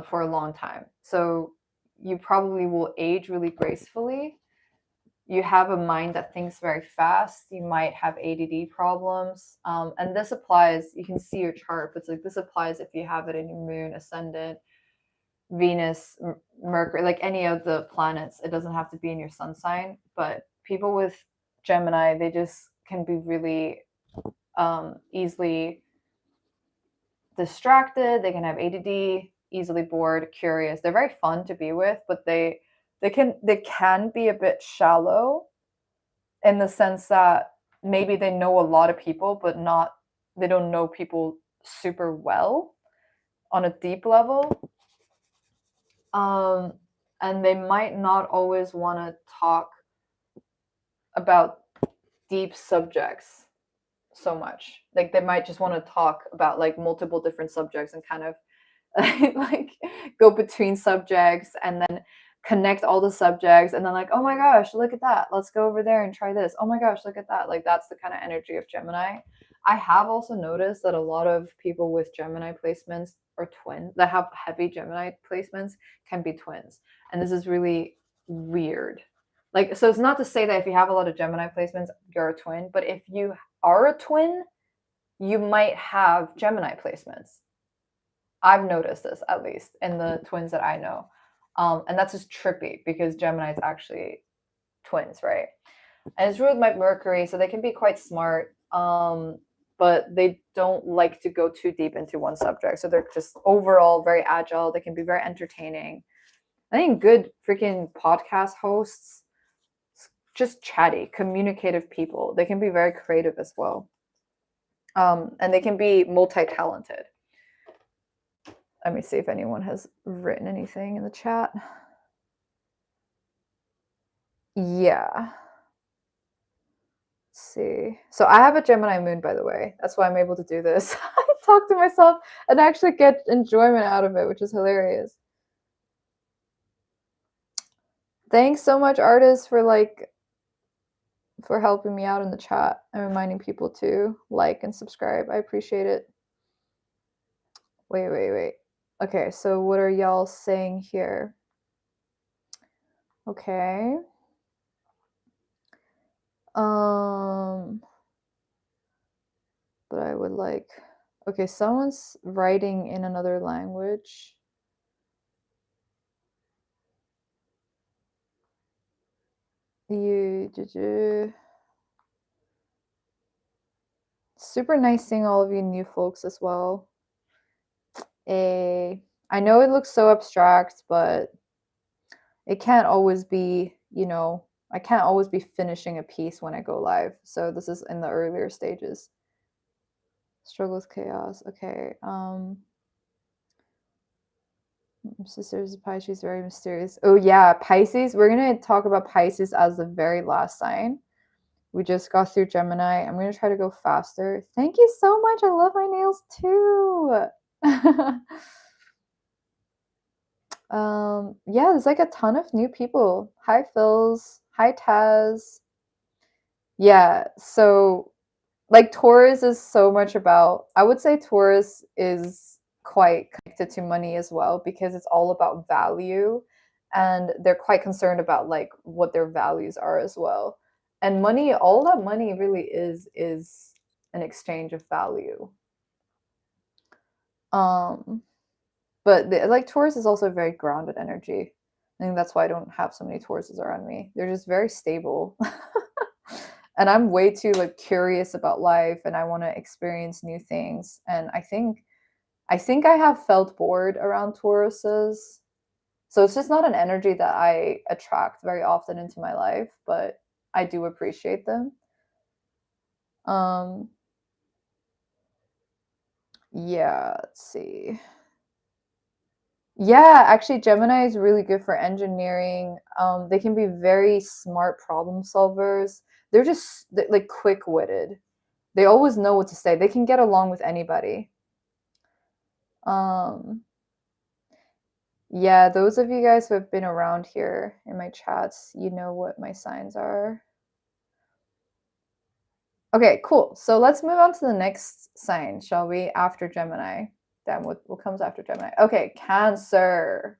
for a long time. So you probably will age really gracefully. You have a mind that thinks very fast. You might have ADD problems. And this applies, you can see your chart, but it's like this applies if you have it in your moon, ascendant, Venus, Mercury, like any of the planets. It doesn't have to be in your sun sign. But people with Gemini, they just can be really easily distracted. They can have ADD, easily bored, curious. They're very fun to be with, but they can be a bit shallow in the sense that maybe they know a lot of people, but they don't know people super well on a deep level. And they might not always want to talk about deep subjects so much. Like they might just want to talk about like multiple different subjects and kind of like go between subjects and then connect all the subjects, and then like, oh my gosh, look at that, let's go over there and try this, oh my gosh, look at that. Like that's the kind of energy of Gemini. I have also noticed that a lot of people with Gemini placements or twins that have heavy Gemini placements can be twins, and this is really weird. Like, so it's not to say that if you have a lot of Gemini placements you're a twin, but if you are a twin you might have Gemini placements. I've noticed this, at least in the twins that I know. And that's just trippy because Gemini is actually twins, right? And it's ruled by Mercury, so they can be quite smart, but they don't like to go too deep into one subject. So they're just overall very agile. They can be very entertaining. I think good freaking podcast hosts, just chatty, communicative people. They can be very creative as well. And they can be multi-talented. Let me see if anyone has written anything in the chat. Yeah. Let's see. So I have a Gemini moon, by the way. That's why I'm able to do this. I talk to myself and actually get enjoyment out of it, which is hilarious. Thanks so much, Eirdís, for helping me out in the chat and reminding people to like and subscribe. I appreciate it. Wait. Okay, so what are y'all saying here? Okay. But I would like, okay, someone's writing in another language. Super nice seeing all of you new folks as well. I know it looks so abstract, but it can't always be, I can't always be finishing a piece when I go live. So this is in the earlier stages. Struggle with chaos. Okay. Sister's Pisces, she's very mysterious. Oh yeah, Pisces. We're gonna talk about Pisces as the very last sign. We just got through Gemini. I'm gonna try to go faster. Thank you so much. I love my nails too. Yeah, there's like a ton of new people. Hi Phils. Hi Taz. Yeah, so like Taurus is so much about, I would say Taurus is quite connected to money as well because it's all about value, and they're quite concerned about like what their values are as well. And money, all that money really is an exchange of value. But like Taurus is also a very grounded energy. I think that's why I don't have so many Tauruses around me. They're just very stable. And I'm way too like curious about life, and I want to experience new things. And I think I have felt bored around Tauruses. So it's just not an energy that I attract very often into my life, but I do appreciate them. Yeah, let's see. Yeah, actually Gemini is really good for engineering. They can be very smart problem solvers. They're just like quick-witted. They always know what to say. They can get along with anybody. Yeah, those of you guys who have been around here in my chats, you know what my signs are. Okay, cool. So let's move on to the next sign, shall we? After Gemini. Then what comes after Gemini? Okay, Cancer.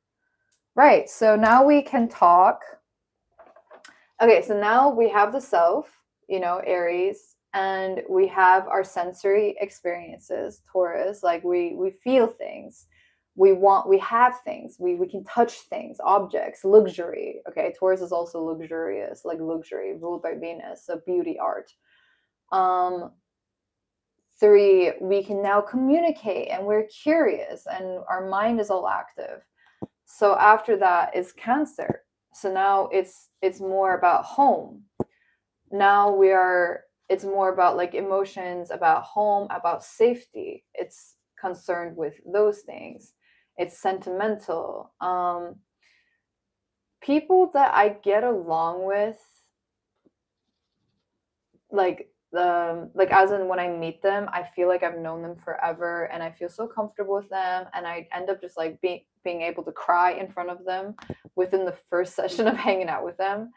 Right, so now we can talk. Okay, so now we have the self, Aries, and we have our sensory experiences, Taurus, like we feel things. We have things. We can touch things, objects, luxury. Okay, Taurus is also luxurious, like luxury, ruled by Venus, so beauty, art. 3, we can now communicate and we're curious and our mind is all active. So after that is Cancer. So now it's more about home. Now it's more about like emotions, about home, about safety. It's concerned with those things. It's sentimental. People that I get along with, like as in when I meet them, I feel like I've known them forever and I feel so comfortable with them, and I end up just like being able to cry in front of them within the first session of hanging out with them.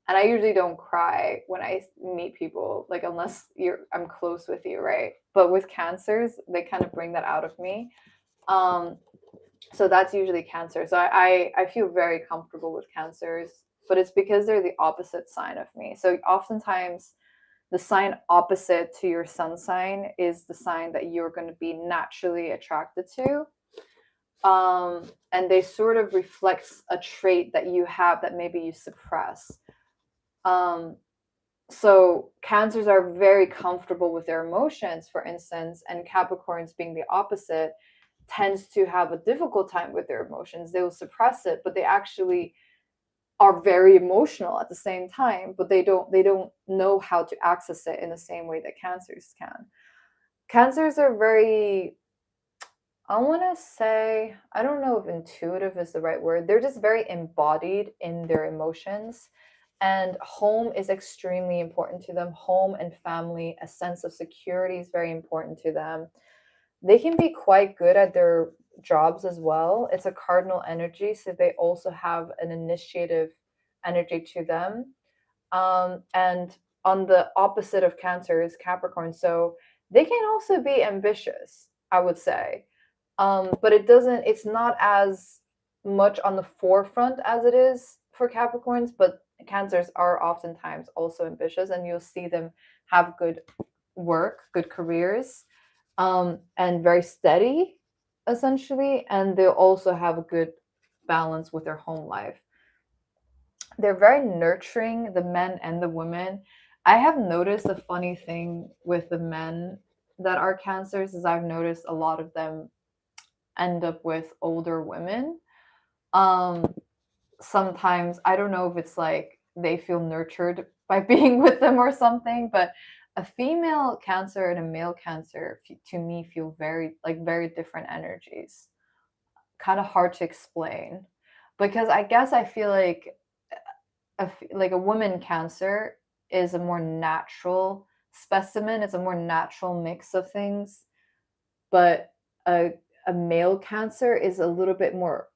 And I usually don't cry when I meet people, like unless I'm close with you, right? But with Cancers, they kind of bring that out of me. So that's usually Cancer. So I feel very comfortable with Cancers, but it's because they're the opposite sign of me. So oftentimes the sign opposite to your sun sign is the sign that you're going to be naturally attracted to. And they sort of reflects a trait that you have that maybe you suppress. So Cancers are very comfortable with their emotions, for instance, and Capricorns, being the opposite, tends to have a difficult time with their emotions. They will suppress it, but they actually are very emotional at the same time, but they don't know how to access it in the same way that Cancers can. Cancers are very, I want to say, I don't know if intuitive is the right word. They're just very embodied in their emotions. And home is extremely important to them. Home and family, a sense of security is very important to them. They can be quite good at their jobs as well. It's a cardinal energy, so they also have an initiative energy to them. And on the opposite of Cancer is Capricorn, so they can also be ambitious, I would say. But it's not as much on the forefront as it is for Capricorns, but Cancers are oftentimes also ambitious, and you'll see them have good work, good careers, and very steady, essentially, and they'll also have a good balance with their home life. They're very nurturing, the men and the women. I have noticed a funny thing with the men that are Cancers is I've noticed a lot of them end up with older women. Sometimes I don't know if it's like they feel nurtured by being with them or something, but a female Cancer and a male Cancer to me feel very different energies. Kind of hard to explain, because I guess I feel like a woman Cancer is a more natural specimen. It's a more natural mix of things, but a male Cancer is a little bit more.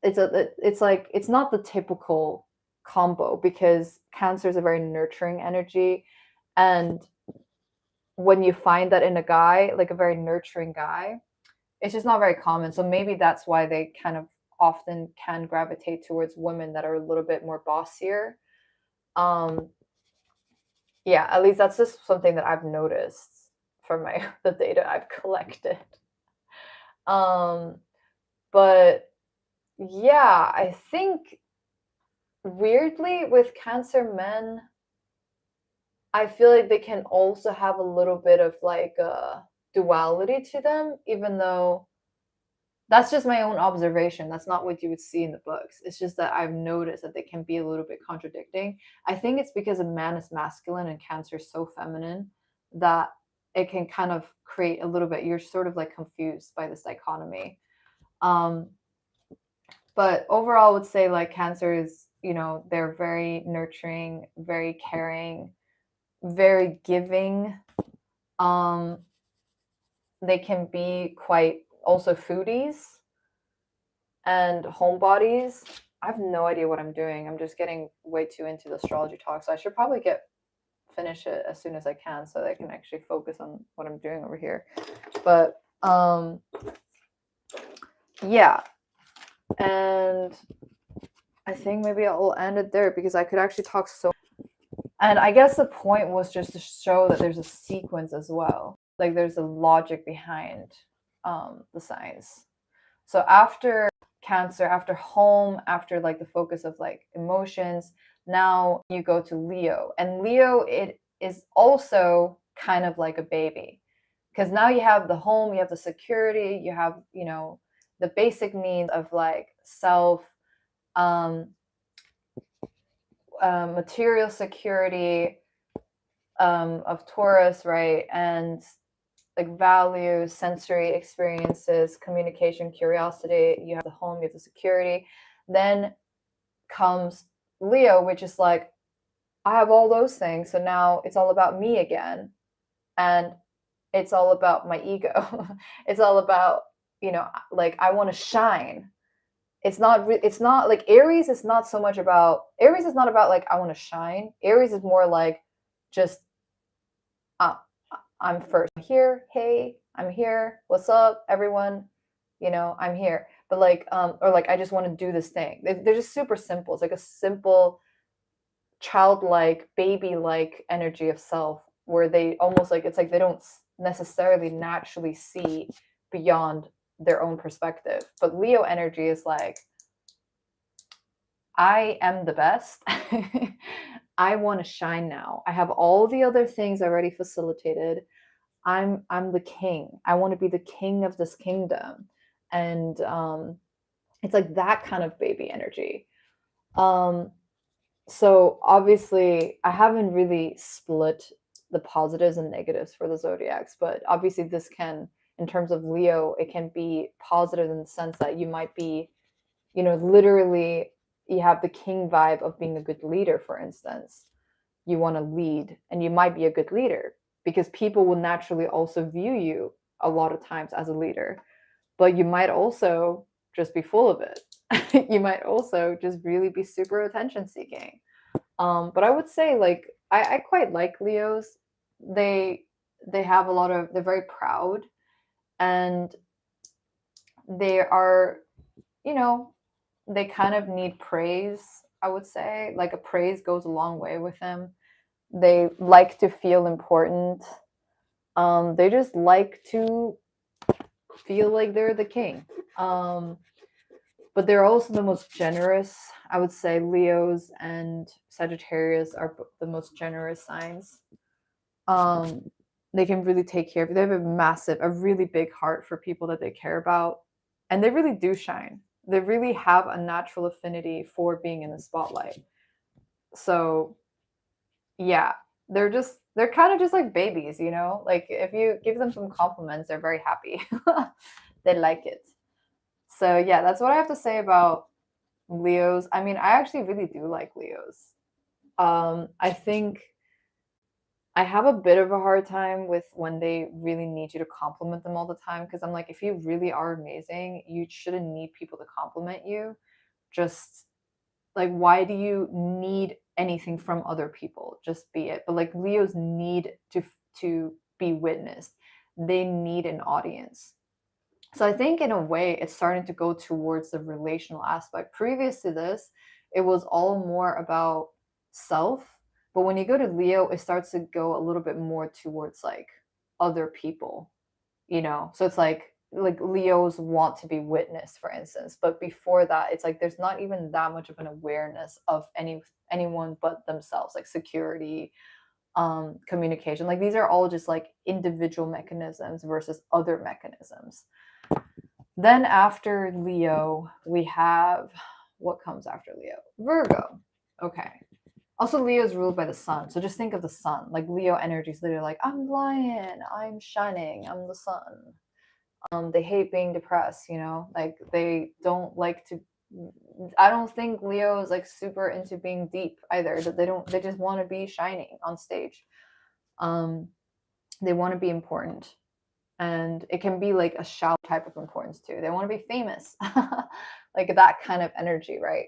It's not the typical combo, because Cancer is a very nurturing energy, and when you find that in a guy, like a very nurturing guy, it's just not very common. So maybe that's why they kind of often can gravitate towards women that are a little bit more bossier. Yeah, at least that's just something that I've noticed from the data I've collected. But yeah, I think weirdly with Cancer men, I feel like they can also have a little bit of like a duality to them, even though that's just my own observation. That's not what you would see in the books. It's just that I've noticed that they can be a little bit contradicting. I think it's because a man is masculine and Cancer is so feminine that it can kind of create a little bit, you're sort of like confused by this dichotomy. But overall, I would say like Cancer is, they're very nurturing, very caring, very giving. They can be quite also foodies and homebodies. I have no idea what I'm doing. I'm just getting way too into the astrology talk, so I should probably finish it as soon as I can so that I can actually focus on what I'm doing over here. But yeah, and I think maybe I'll end it there because I could actually talk so. And I guess the point was just to show that there's a sequence as well. Like there's a logic behind the signs. So after Cancer, after home, after like the focus of like emotions, now you go to Leo. And Leo, it is also kind of like a baby. Because now you have the home, you have the security, you have, you know, the basic needs of like self, material security of Taurus, right? And like values, sensory experiences, communication, curiosity. You have the home, you have the security. Then comes Leo, which is like, I have all those things. So now it's all about me again. And it's all about my ego. It's all about, you know, like I want to shine. It's not like Aries is not so much about, Aries is not about like, I want to shine. Aries is more like just, I'm first here. Hey, I'm here. What's up, everyone? You know, I'm here. But like, or like, I just want to do this thing. They're just super simple. It's like a simple, childlike, baby-like energy of self, where they almost like it's like they don't necessarily naturally see beyond their own perspective. But Leo energy is like, I am the best. I want to shine now. I have all the other things already facilitated. I'm the king. I want to be the king of this kingdom. And it's like that kind of baby energy. So obviously I haven't really split the positives and negatives for the zodiacs, but obviously this can, in terms of Leo, it can be positive in the sense that you might be, you know, literally you have the king vibe of being a good leader, for instance. You want to lead and you might be a good leader because people will naturally also view you a lot of times as a leader, but you might also just be full of it. You might also just really be super attention seeking. But I would say like I quite like Leos. They have a lot of, they're very proud, and they are, you know, they kind of need praise. I would say like a praise goes a long way with them. They like to feel important. They just like to feel like they're the king. But they're also the most generous. I would say Leos and Sagittarius are the most generous signs. They can really take care of you. They have a really big heart for people that they care about. And they really do shine. They really have a natural affinity for being in the spotlight. So yeah, they're kind of just like babies, you know? Like if you give them some compliments, they're very happy. They like it. So yeah, that's what I have to say about Leos. I mean, I actually really do like Leos. I think I have a bit of a hard time with when they really need you to compliment them all the time, because I'm like, if you really are amazing, you shouldn't need people to compliment you. Just like, why do you need anything from other people? Just be it. But like Leos need to be witnessed. They need an audience. So I think in a way it's starting to go towards the relational aspect. Previous to this, it was all more about self. But when you go to Leo, it starts to go a little bit more towards like other people, you know? So it's like Leos want to be witnessed, for instance. But before that, it's like there's not even that much of an awareness of anyone but themselves, like security, communication. Like these are all just like individual mechanisms versus other mechanisms. Then after Leo, we have, what comes after Leo? Virgo. Okay. Also, Leo is ruled by the sun. So just think of the sun. Like Leo energy is literally like, I'm lion, I'm shining, I'm the sun. They hate being depressed, you know? Like they don't like to, I don't think Leo is like super into being deep either. They just want to be shining on stage. They want to be important. and it can be like a shallow type of importance too. They want to be famous, like that kind of energy, right?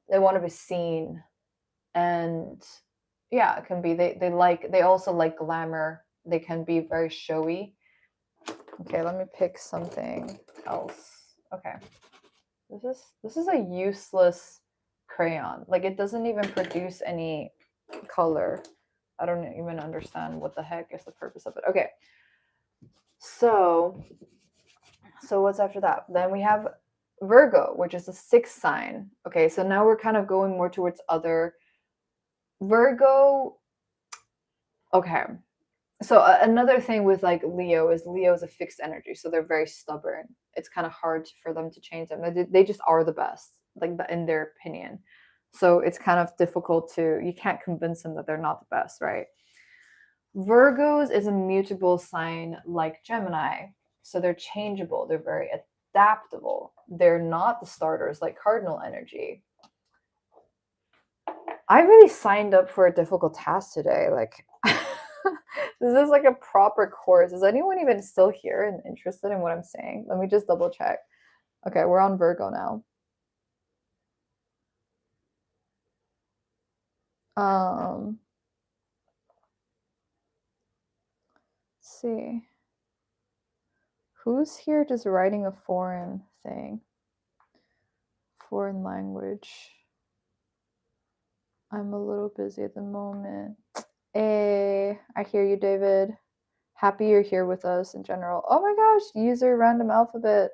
They want to be seen, and yeah, it can be they also like glamour. They can be very showy. Okay, let me pick something else. Okay. This is a useless crayon. Like it doesn't even produce any color. I don't even understand what the heck is the purpose of it. Okay. So what's after that? Then we have Virgo, which is the 6th sign. Okay, so now we're kind of going more towards other Virgo. Okay. So another thing with like Leo is a fixed energy, so they're very stubborn. It's kind of hard for them to change them. They just are the best, like in their opinion. So it's kind of difficult you can't convince them that they're not the best, right? Virgos is a mutable sign like Gemini, so they're changeable. They're very adaptable. They're not the starters like cardinal energy. I really signed up for a difficult task today. Like, this is like a proper course. Is anyone even still here and interested in what I'm saying? Let me just double check. Okay, we're on Virgo now. Let's see. Who's here just writing a foreign thing? Foreign language. I'm a little busy at the moment. Hey, I hear you, David. Happy you're here with us in general. Oh my gosh, user random alphabet.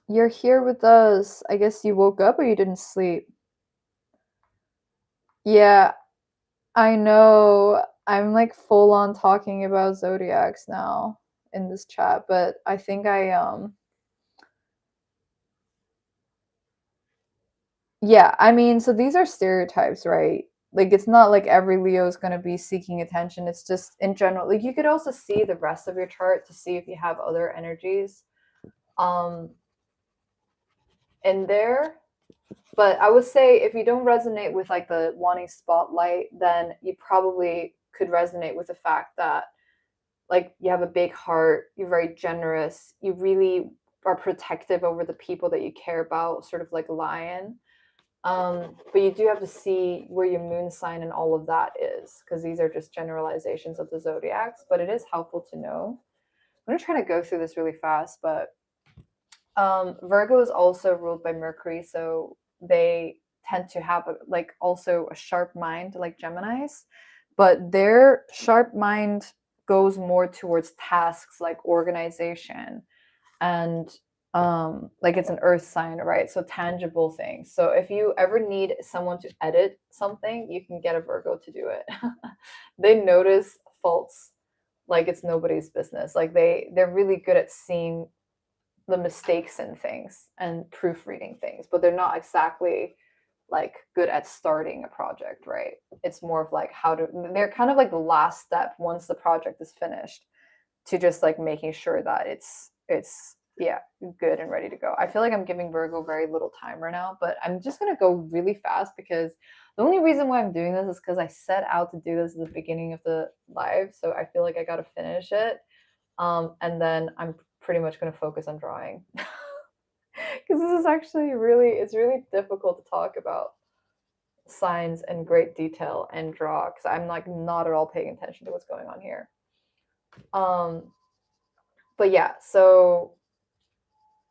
You're here with us. I guess you woke up or you didn't sleep. Yeah, I know. I'm like full on talking about zodiacs now in this chat, but I think yeah, I mean, so these are stereotypes, right? Like it's not like every Leo is going to be seeking attention. It's just in general. Like you could also see the rest of your chart to see if you have other energies in there. But I would say if you don't resonate with like the wanting spotlight, then you probably could resonate with the fact that like you have a big heart, you're very generous, you really are protective over the people that you care about, sort of like a lion. But you do have to see where your moon sign and all of that is, because these are just generalizations of the zodiacs, but it is helpful to know. I'm gonna try to go through this really fast, but Virgo is also ruled by Mercury, so they tend to have like also a sharp mind like Geminis, but their sharp mind goes more towards tasks like organization and like it's an earth sign, right? So tangible things. So if you ever need someone to edit something, you can get a Virgo to do it. They notice faults like it's nobody's business. Like they're really good at seeing the mistakes in things and proofreading things, but they're not exactly like good at starting a project, right? It's more of like they're kind of like the last step once the project is finished to just like making sure that it's yeah, good and ready to go. I feel like I'm giving Virgo very little time right now, but I'm just gonna go really fast because the only reason why I'm doing this is because I set out to do this at the beginning of the live, so I feel like I gotta finish it. And then I'm pretty much going to focus on drawing because this is actually it's really difficult to talk about signs in great detail and draw because I'm like not at all paying attention to what's going on here. But yeah, so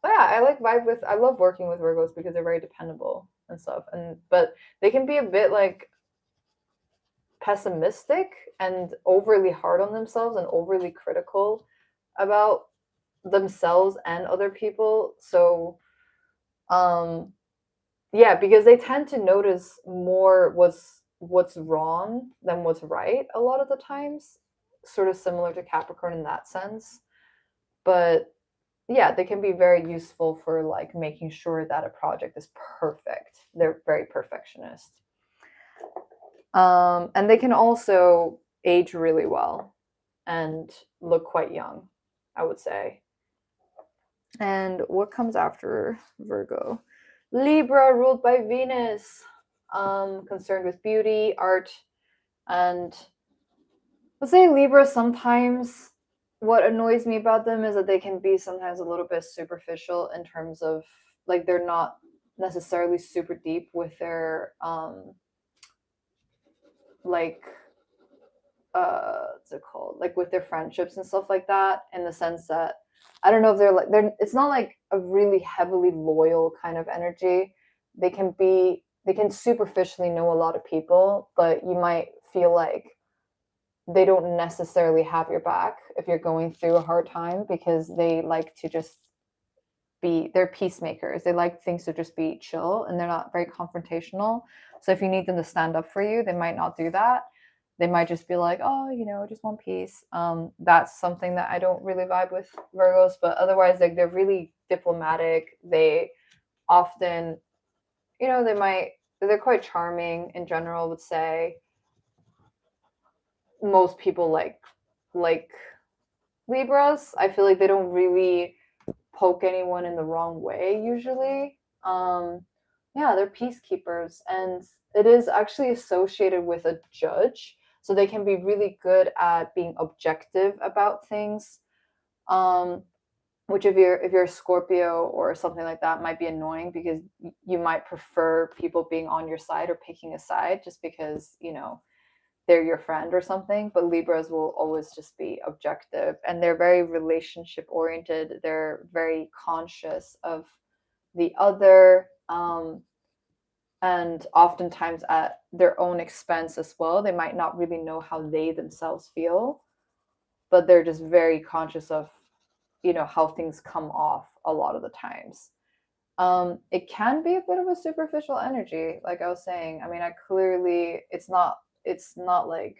yeah, I love working with Virgos because they're very dependable and stuff, but they can be a bit like pessimistic and overly hard on themselves and overly critical about themselves and other people. So yeah, because they tend to notice more what's wrong than what's right a lot of the times, sort of similar to Capricorn in that sense. But yeah, they can be very useful for like making sure that a project is perfect. They're very perfectionist. And they can also age really well and look quite young, I would say. And what comes after Virgo? Libra, ruled by Venus, concerned with beauty, art, and Let's say Libra, sometimes what annoys me about them is that they can be sometimes a little bit superficial in terms of, like, they're not necessarily super deep with their like what's it called, like with their friendships and stuff like that, in the sense that I don't know if they're it's not like a really heavily loyal kind of energy. They can superficially know a lot of people, but you might feel like they don't necessarily have your back if you're going through a hard time, because they like to just they're peacemakers. They like things to just be chill, and they're not very confrontational. So if you need them to stand up for you, they might not do that. They might just be like, oh, I just want peace. That's something that I don't really vibe with Virgos, but otherwise, like, they're really diplomatic. They often, they're quite charming in general, I would say. Most people like Libras. I feel like they don't really poke anyone in the wrong way usually. Yeah, they're peacekeepers, and it is actually associated with a judge, so they can be really good at being objective about things. Um, which, if you're a Scorpio or something like that, might be annoying, because you might prefer people being on your side or picking a side just because they're your friend or something. But Libras will always just be objective, and they're very relationship oriented. They're very conscious of the other, and oftentimes at their own expense as well. They might not really know how they themselves feel, but they're just very conscious of how things come off a lot of the times. It can be a bit of a superficial energy, like I was saying. I mean, it's not like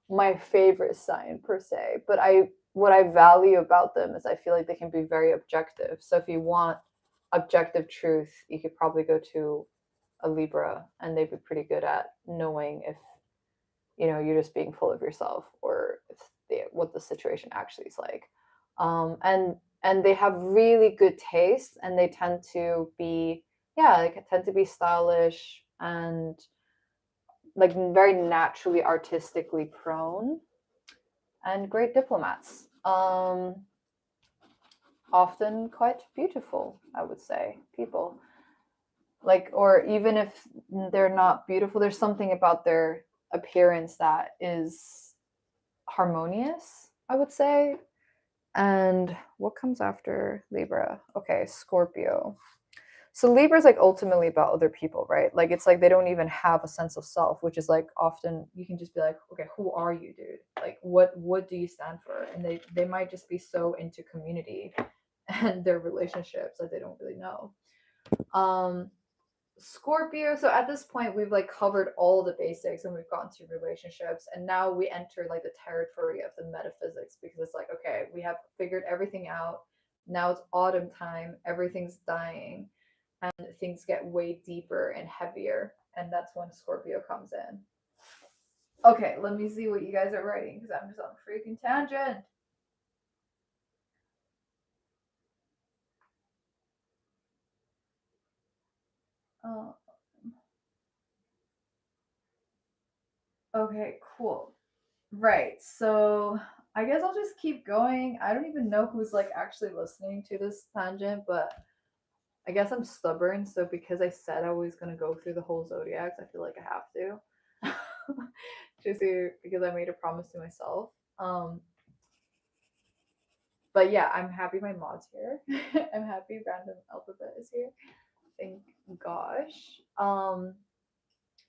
my favorite sign per se, but what I value about them is I feel like they can be very objective. So if you want objective truth, you could probably go to a Libra, and they'd be pretty good at knowing if you're just being full of yourself, or if what the situation actually is like. And they have really good taste, and they tend to be, yeah, they tend to be stylish and like very naturally artistically prone, and great diplomats. Often quite beautiful, I would say, people. Like, or even if they're not beautiful, there's something about their appearance that is harmonious, I would say. And what comes after Libra? Okay, Scorpio. So Libra is like ultimately about other people, right? Like, it's like they don't even have a sense of self, which is like often you can just be like, okay, who are you, dude? Like, what do you stand for? And they might just be so into community and their relationships that they don't really know. Scorpio. So at this point, we've like covered all the basics, and we've gotten to relationships, and now we enter like the territory of the metaphysics, because it's like, okay, we have figured everything out. Now it's autumn time, everything's dying, and things get way deeper and heavier, and that's when Scorpio comes in. Okay, let me see what you guys are writing, because I'm just on a freaking tangent. Oh, okay, cool. Right. So I guess I'll just keep going. I don't even know who's like actually listening to this tangent, but I guess I'm stubborn. So because I said I was gonna go through the whole zodiacs, I feel like I have to. Because I made a promise to myself. But yeah, I'm happy my mod's here. I'm happy Random Alphabet is here. Thank gosh.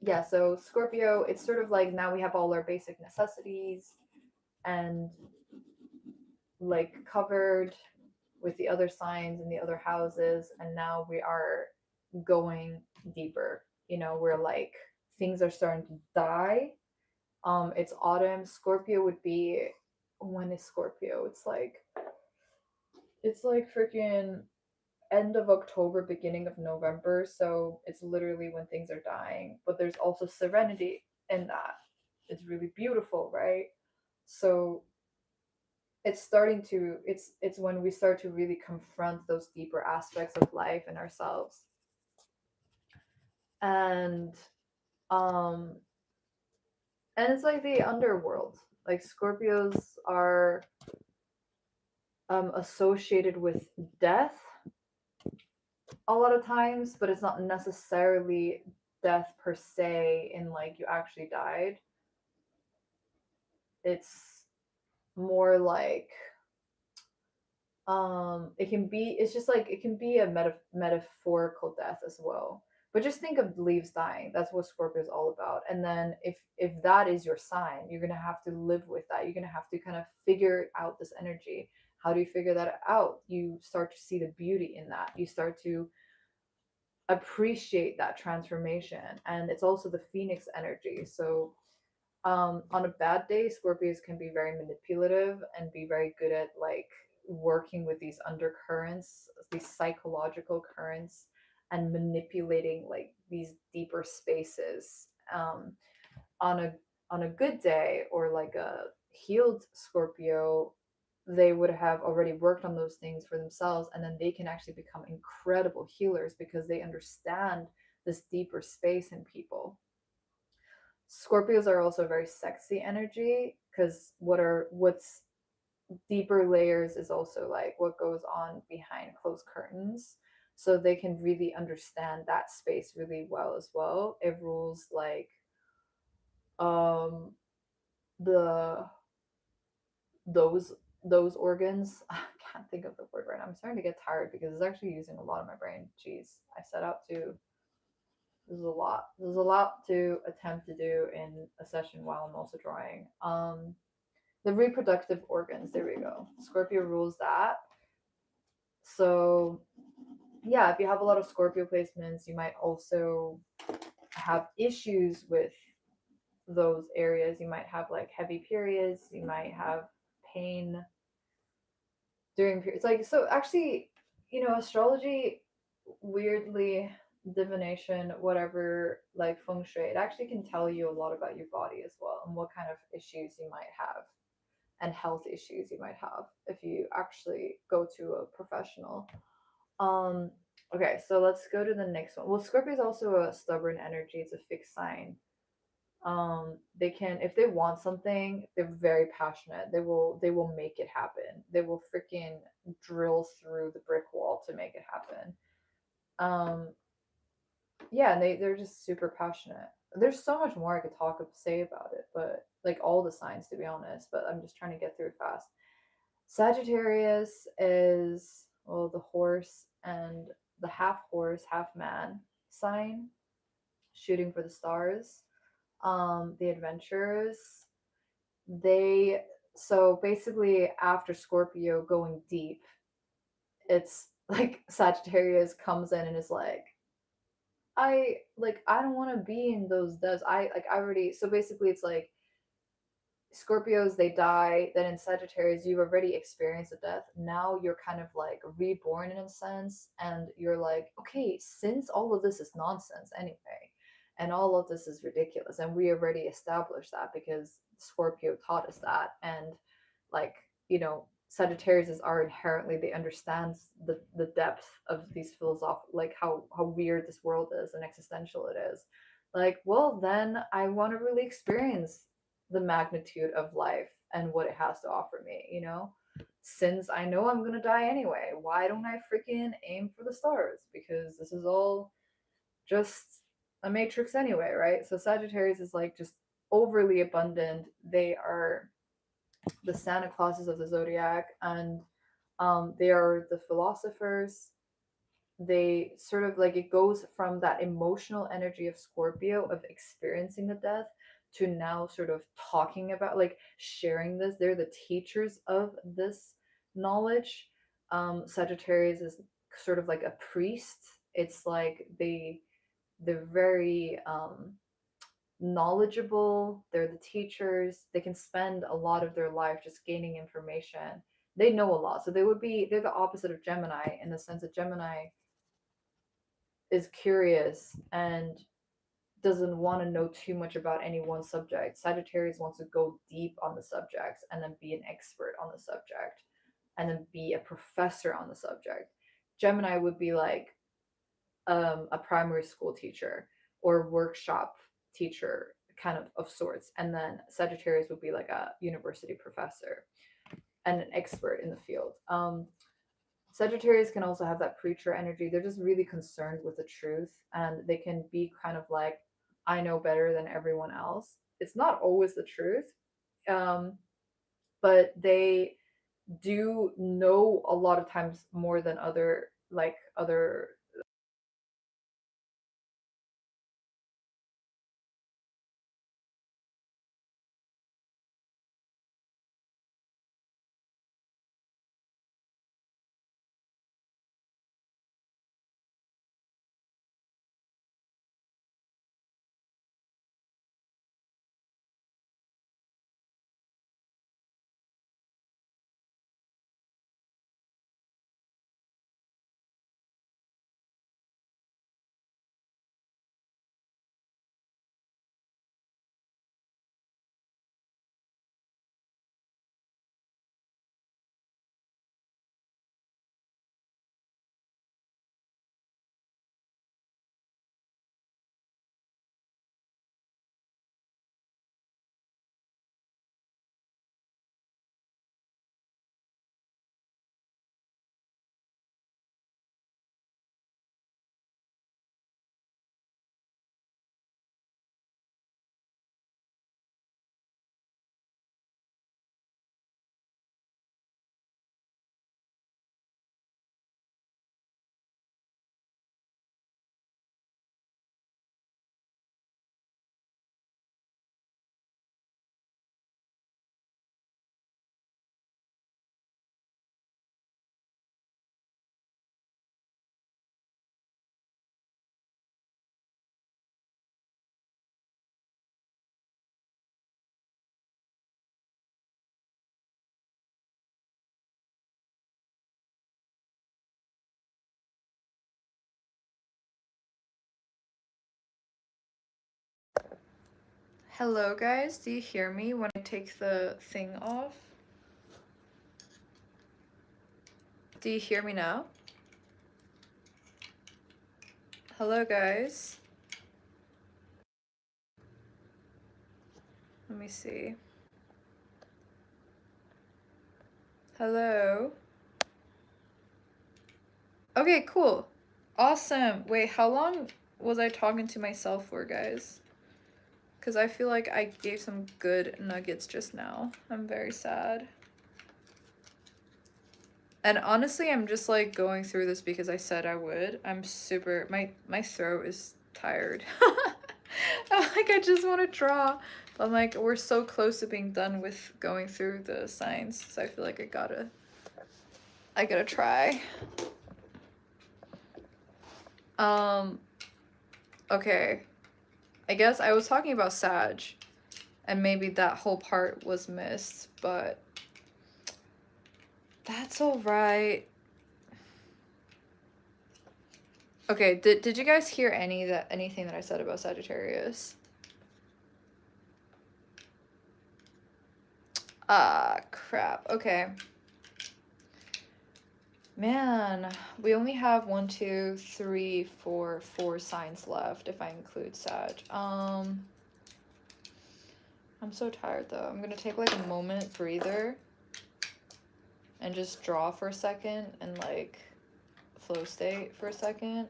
Yeah, so Scorpio, it's sort of like now we have all our basic necessities and like covered with the other signs and the other houses, and now we are going deeper. We're like, things are starting to die. It's autumn. Scorpio would be, when is Scorpio? It's like freaking end of October, beginning of November. So it's literally when things are dying, but there's also serenity in that. It's really beautiful, right? So it's when we start to really confront those deeper aspects of life and ourselves. And um and it's like the underworld, Like Scorpios are associated with death a lot of times, but it's not necessarily death per se in like you actually died. It's more like it can be, it's just like it can be a metaphorical death as well. But just think of leaves dying. That's what Scorpio is all about. And then if that is your sign, you're gonna have to live with that. You're gonna have to kind of figure out this energy. How do you figure that out? You start to see the beauty in that. You start to appreciate that transformation. And it's also the phoenix energy. So on a bad day, Scorpios can be very manipulative and be very good at like working with these undercurrents, these psychological currents, and manipulating like these deeper spaces. On a good day or like a healed Scorpio, they would have already worked on those things for themselves, and then they can actually become incredible healers because they understand this deeper space in people. Scorpios are also very sexy energy because what's deeper layers is also like what goes on behind closed curtains. So they can really understand that space really well as well. It rules like um the those those organs. I can't think of the word right now. I'm starting to get tired because it's actually using a lot of my brain. Jeez, I set out to there's a lot. There's a lot to attempt to do in a session while I'm also drawing. The reproductive organs. There we go. Scorpio rules that. So yeah, if you have a lot of Scorpio placements, you might also have issues with those areas. You might have like heavy periods. You might have pain during periods. Like so, actually, astrology weirdly divination, whatever, like feng shui, it actually can tell you a lot about your body as well and what kind of issues you might have and health issues you might have if you actually go to a professional. um okay, so let's go to the next one. Well, Scorpio is also a stubborn energy. It's a fixed sign. They can, if they want something, they're very passionate. They will make it happen. They will freaking drill through the brick wall to make it happen. um yeah, and they're just super passionate. There's so much more I could say about it, but like all the signs, to be honest, but I'm just trying to get through fast. Sagittarius is, well, the horse and the half horse half man sign, shooting for the stars. The adventurers, they, so basically after Scorpio going deep, it's like Sagittarius comes in and is like, I don't want to be in those deaths. I already, so basically it's like Scorpios, they die, then in Sagittarius you've already experienced a death. Now you're kind of like reborn in a sense, and you're like, okay, since all of this is nonsense anyway, and all of this is ridiculous, and we already established that because Scorpio taught us that, and like, Sagittarius are inherently, they understand the depth of these philosophical, like how weird this world is and existential it is. Like, well, then I want to really experience the magnitude of life and what it has to offer me. Since I know I'm gonna die anyway, why don't I freaking aim for the stars? Because this is all just a matrix anyway, right? So Sagittarius is like just overly abundant. They are the Santa Clauses of the zodiac, and they are the philosophers. They sort of like, it goes from that emotional energy of Scorpio of experiencing the death to now sort of talking about, like, sharing this. They're the teachers of this knowledge. Sagittarius is sort of like a priest. It's like they're very knowledgeable. They're the teachers. They can spend a lot of their life just gaining information. They know a lot. So they're the opposite of Gemini, in the sense that Gemini is curious and doesn't want to know too much about any one subject. Sagittarius wants to go deep on the subjects and then be an expert on the subject and then be a professor on the subject. Gemini would be like a primary school teacher or workshop teacher kind of sorts. And then Sagittarius would be like a university professor and an expert in the field. Sagittarius can also have that preacher energy. They're just really concerned with the truth, and they can be kind of like, I know better than everyone else. It's not always the truth, but they do know a lot of times more than other Hello guys, do you hear me when I take the thing off? Do you hear me now? Hello guys. Let me see. Hello. Okay, cool. Awesome. Wait, how long was I talking to myself for, guys? Because I feel like I gave some good nuggets just now. I'm very sad. And honestly, I'm just like going through this because I said I would. I'm super, my throat is tired. Like I just want to draw. But I'm like, we're so close to being done with going through the signs. So I feel like I gotta try. Okay. I guess I was talking about Sag, and maybe that whole part was missed, but that's all right. Okay, did you guys hear anything that I said about Sagittarius? Ah, crap. Okay. Man, we only have 1, 2, 3, 4 signs left if I include Sag. I'm so tired though. I'm gonna take like a moment breather and just draw for a second and like flow state for a second.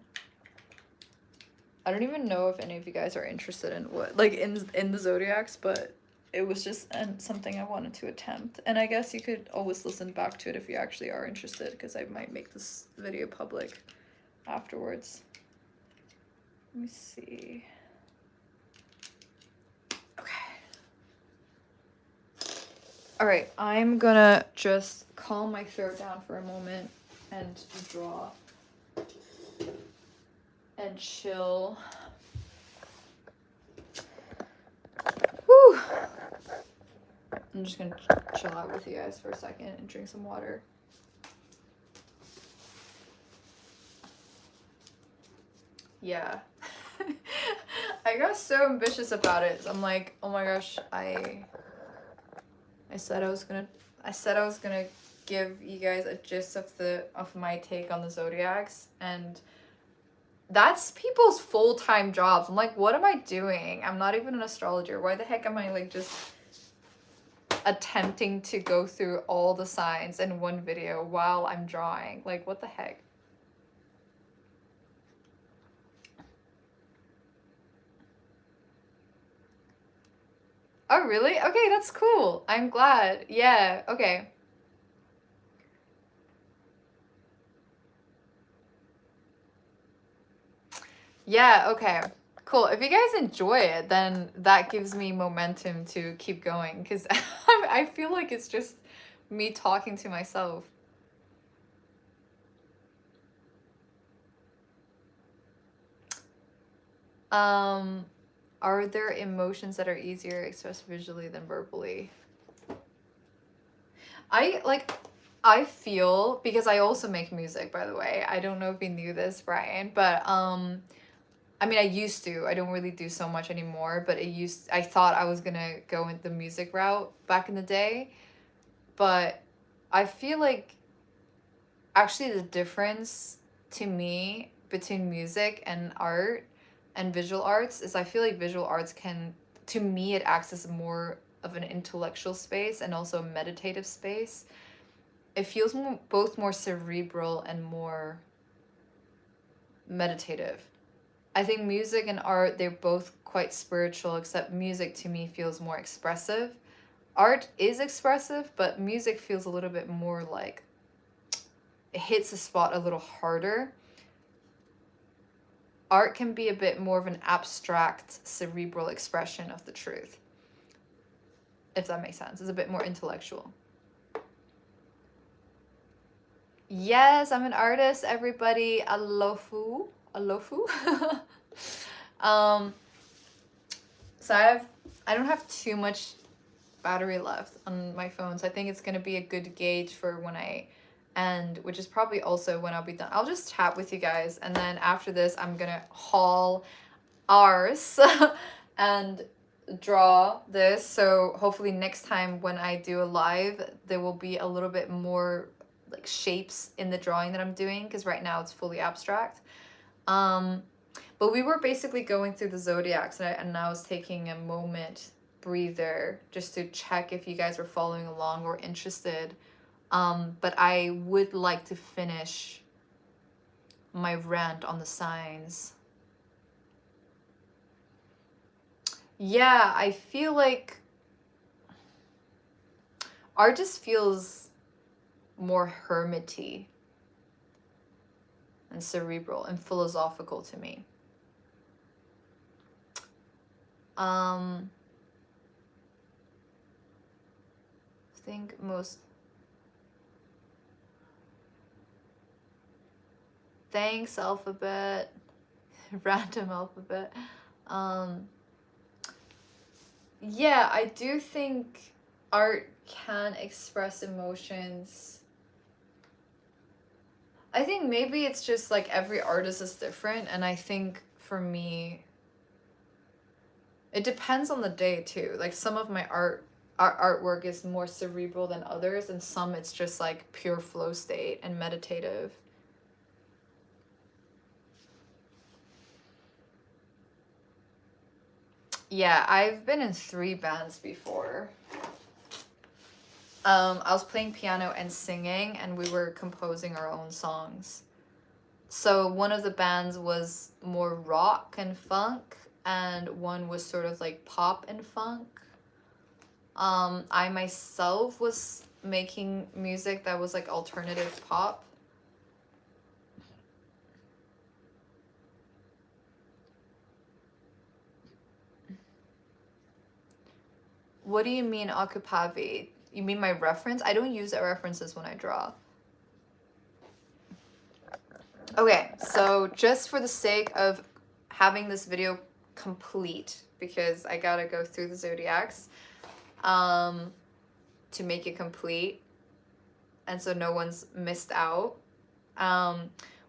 I don't even know if any of you guys are interested in what like in the zodiacs, but it was just something I wanted to attempt. And I guess you could always listen back to it if you actually are interested, because I might make this video public afterwards. Let me see. Okay. All right, I'm gonna just calm my throat down for a moment and draw and chill. Whew. I'm just gonna chill out with you guys for a second and drink some water. Yeah. I got so ambitious about it. I'm like, oh my gosh, I said I was gonna give you guys a gist of my take on the zodiacs, and that's people's full-time jobs. I'm like, what am I doing? I'm not even an astrologer. Why the heck am I like just attempting to go through all the signs in one video while I'm drawing? Like, what the heck? Oh, really? Okay, that's cool. I'm glad. Yeah, okay. Yeah, okay. Cool. If you guys enjoy it, then that gives me momentum to keep going because I feel like it's just me talking to myself. Are there emotions that are easier expressed visually than verbally? I feel, because I also make music, by the way. I don't know if you knew this, Brian, but I mean, I used to. I don't really do so much anymore, but I thought I was gonna go in the music route back in the day, but I feel like actually the difference to me between music and art and visual arts is I feel like visual arts can, to me, it acts as more of an intellectual space and also a meditative space. It feels both more cerebral and more meditative. I think music and art, they're both quite spiritual, except music to me feels more expressive. Art is expressive, but music feels a little bit more like it hits the spot a little harder. Art can be a bit more of an abstract, cerebral expression of the truth, if that makes sense. It's a bit more intellectual. Yes, I'm an artist, everybody. Alofu. So I don't have too much battery left on my phone, so I think it's gonna be a good gauge for when I end, which is probably also when I'll be done. I'll just chat with you guys, and then after this I'm gonna haul ours and draw this, so hopefully next time when I do a live there will be a little bit more like shapes in the drawing that I'm doing, because right now it's fully abstract. But we were basically going through the zodiacs, and I was taking a moment breather just to check if you guys were following along or interested. But I would like to finish my rant on the signs. Yeah, I feel like art just feels more hermity and cerebral and philosophical to me. I think most... Thanks, alphabet. Random alphabet. Yeah, I do think art can express emotions. I think maybe it's just like every artist is different, and I think for me it depends on the day too. Like some of my artwork is more cerebral than others, and some it's just like pure flow state and meditative. Yeah, I've been in 3 bands before. I was playing piano and singing, and we were composing our own songs. So one of the bands was more rock and funk, and one was sort of like pop and funk. I myself was making music that was like alternative pop. What do you mean Akupavi? You mean my reference? I don't use references when I draw. Okay, so just for the sake of having this video complete, because I gotta go through the zodiacs to make it complete, and so no one's missed out.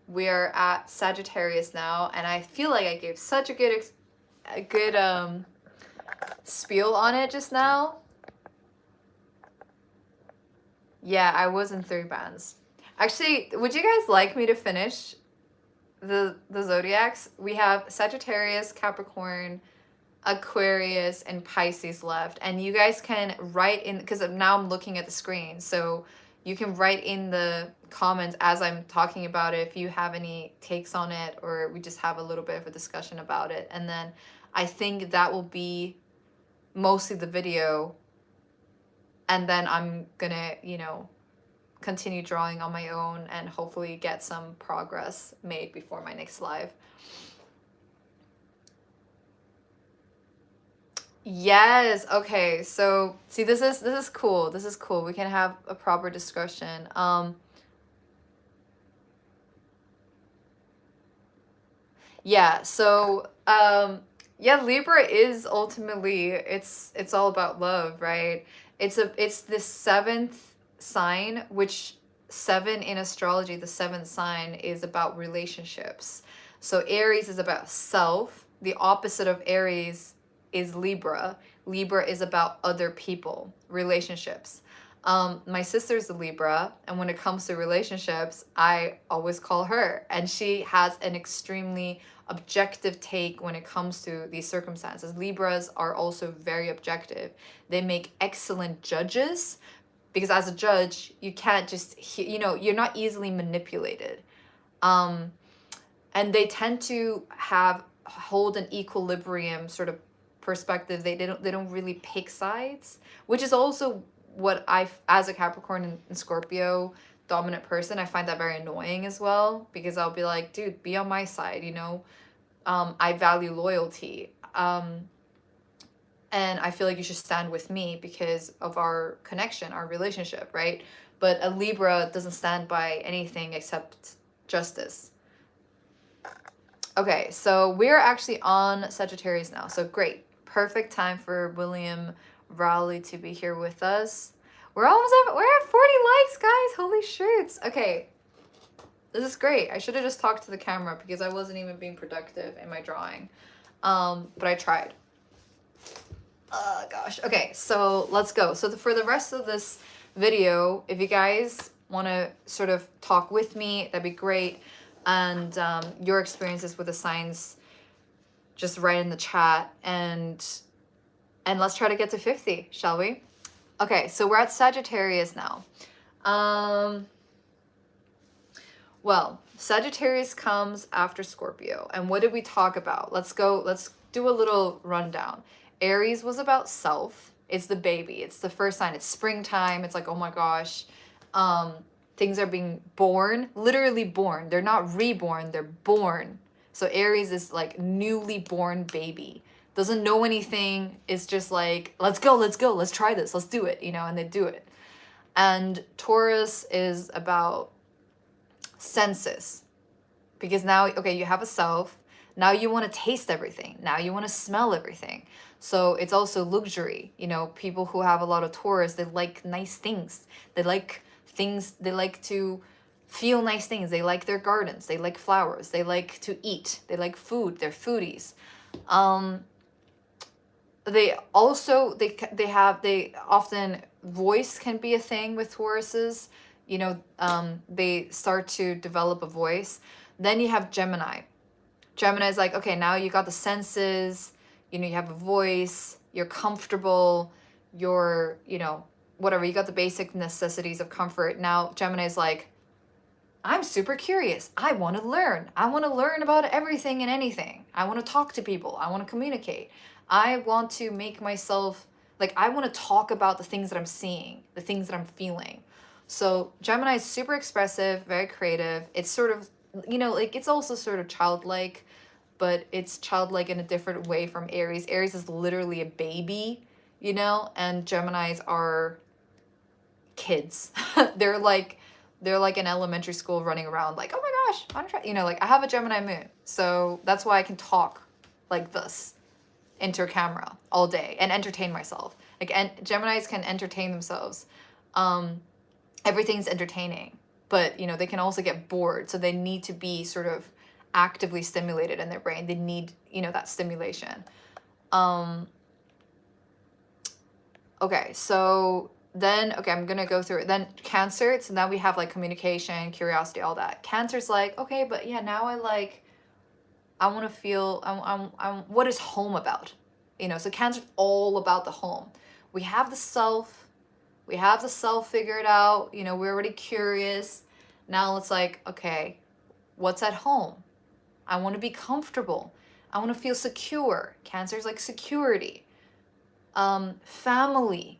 We're at Sagittarius now, and I feel like I gave such a good spiel on it just now. Yeah, I was in 3 bands. Actually, would you guys like me to finish the zodiacs, we have Sagittarius, Capricorn, Aquarius, and Pisces left. And you guys can write in, because now I'm looking at the screen, so you can write in the comments as I'm talking about it if you have any takes on it, or we just have a little bit of a discussion about it. And then I think that will be mostly the video, and then I'm gonna, you know, continue drawing on my own and hopefully get some progress made before my next live. Yes, okay. So, see, this is cool. This is cool. We can have a proper discussion. Yeah, so yeah, Libra is ultimately, it's all about love, right? It's the seventh sign, which seven in astrology, the seventh sign is about relationships. So Aries is about self. The opposite of Aries is Libra. Libra is about other people, relationships. My sister's a Libra, and when it comes to relationships, I always call her, and she has an extremely objective take when it comes to these circumstances. Libras are also very objective. They make excellent judges, because as a judge, you can't just, you know, you're not easily manipulated. And they tend to hold an equilibrium sort of perspective. They don't really pick sides, which is also what as a Capricorn and Scorpio dominant person, I find that very annoying as well, because I'll be like, dude, be on my side, you know. I value loyalty, and I feel like you should stand with me because of our connection, our relationship, right? But a Libra doesn't stand by anything except justice. Okay, so we're actually on Sagittarius now, so great. Perfect time for William Rowley to be here with us. We're at 40 likes, guys. Holy shits. Okay. This is great. I should have just talked to the camera because I wasn't even being productive in my drawing. But I tried. Gosh. Okay, so let's go. So for the rest of this video, if you guys want to sort of talk with me, that'd be great. And your experiences with the signs, just write in the chat, and let's try to get to 50, shall we? Okay, so we're at Sagittarius now. Well, Sagittarius comes after Scorpio. And what did we talk about? Let's do a little rundown. Aries was about self. It's the baby. It's the first sign. It's springtime. It's like, oh my gosh. Things are being born, literally born. They're not reborn, they're born. So Aries is like newly born baby. Doesn't know anything. It's just like, let's go, let's try this, let's do it, you know, and they do it. And Taurus is about senses. Because now, okay, you have a self. Now you want to taste everything. Now you want to smell everything. So it's also luxury. You know, people who have a lot of Taurus, they like nice things. They like to feel nice things. They like their gardens. They like flowers. They like to eat. They like food. They're foodies. They often, voice can be a thing with Tauruses. You know, they start to develop a voice. Then you have Gemini. Gemini is like, okay, now you got the senses, you know, you have a voice, you're comfortable, you're, you know, whatever, you got the basic necessities of comfort. Now Gemini is like, I'm super curious. I want to learn. I want to learn about everything and anything. I want to talk to people. I want to communicate. I want to make myself, like, I want to talk about the things that I'm seeing, the things that I'm feeling. So Gemini is super expressive, very creative. It's sort of, you know, like, it's also sort of childlike, but it's childlike in a different way from Aries. Aries is literally a baby, you know, and Geminis are kids. they're like in elementary school running around like, oh my gosh, I'm trying, you know, like, I have a Gemini moon. So that's why I can talk like this into a camera all day and entertain myself. Like, and Geminis can entertain themselves. Everything's entertaining, but, you know, they can also get bored. So they need to be sort of actively stimulated in their brain. They need, you know, that stimulation. Okay, so Then, okay, I'm gonna go through it. Then Cancer, so now we have like communication, curiosity, all that. Cancer's like, okay, but yeah, now I want to feel, what is home about? So Cancer's all about the home. We have the self, figured out, we're already curious. Now it's like, okay, what's at home? I want to be comfortable. I want to feel secure. Cancer's like security. Family,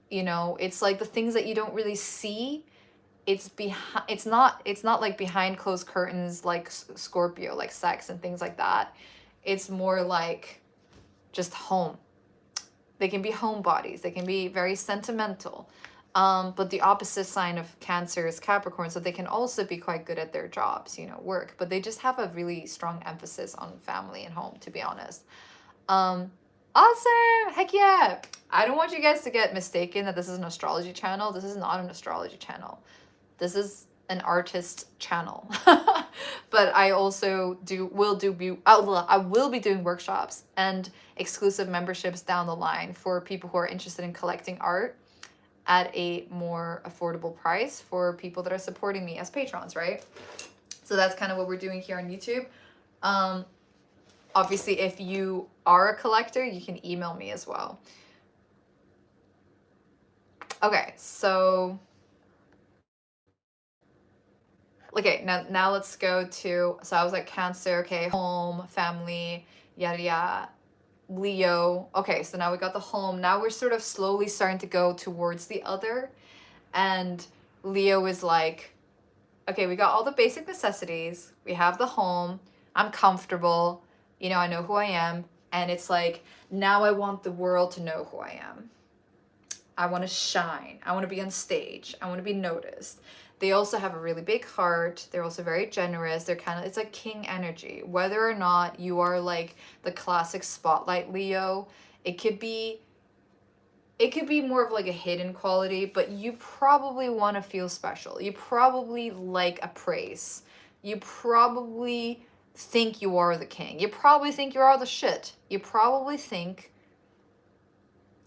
it's like the things that you don't really see. It's not like behind closed curtains like Scorpio, like sex and things like that. It's more like just home. They can be homebodies. They can be very sentimental. But the opposite sign of Cancer is Capricorn, so they can also be quite good at their jobs, work. But they just have a really strong emphasis on family and home, to be honest. Awesome! Heck yeah! I don't want you guys to get mistaken that this is an astrology channel. This is not an astrology channel. This is an artist channel. But I also I will be doing workshops and exclusive memberships down the line for people who are interested in collecting art at a more affordable price for people that are supporting me as patrons, right? So that's kind of what we're doing here on YouTube. Obviously, if you are a collector, you can email me as well. Okay, so now let's go to, so I was like Cancer, okay, home, family, yada yada. Leo. Okay, so now we got the home. Now we're sort of slowly starting to go towards the other. And Leo is like, okay, we got all the basic necessities. We have the home. I'm comfortable. I know who I am. And it's like, now I want the world to know who I am. I want to shine. I want to be on stage. I want to be noticed. They also have a really big heart. They're also very generous. They're it's like king energy. Whether or not you are like the classic spotlight Leo, it could be more of like a hidden quality, but you probably want to feel special. You probably like a praise. You probably think you are the king. You probably think you are the shit. You probably think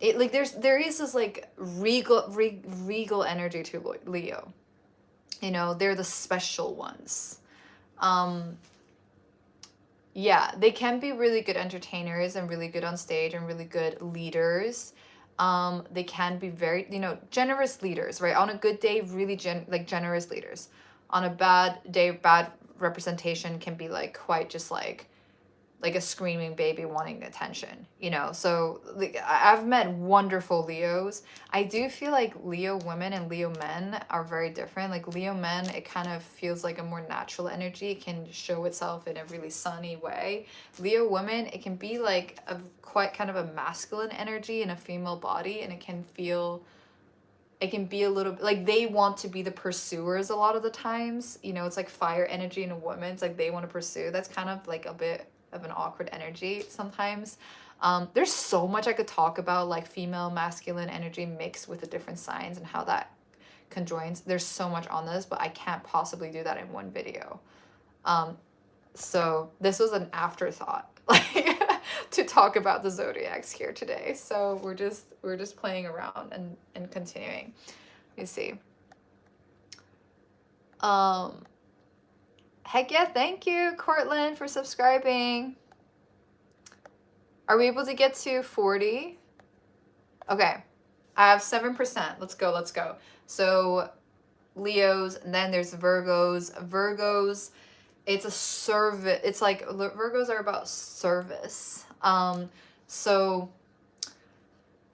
it, like there is this like regal energy to Leo. They're the special ones. Yeah, they can be really good entertainers and really good on stage and really good leaders. They can be very, generous leaders, right? On a good day, really generous leaders. On a bad day, bad representation can be like quite just like a screaming baby wanting attention, So I've met wonderful Leos. I do feel like Leo women and Leo men are very different. Like Leo men, it kind of feels like a more natural energy. It can show itself in a really sunny way. Leo women, it can be like a quite kind of a masculine energy in a female body, and it can be a little bit like they want to be the pursuers a lot of the times. It's like fire energy in a woman. It's like they want to pursue. That's kind of like a bit of an awkward energy sometimes. There's so much I could talk about, like female masculine energy mixed with the different signs and how that conjoins. There's so much on this, but I can't possibly do that in one video. So this was an afterthought, like to talk about the zodiacs here today. So we're just playing around and continuing. Let me see. Heck yeah, thank you, Cortland, for subscribing. Are we able to get to 40? Okay, I have 7%. Let's go. So Leos, and then there's Virgos. Virgos, it's a service. It's like Virgos are about service. So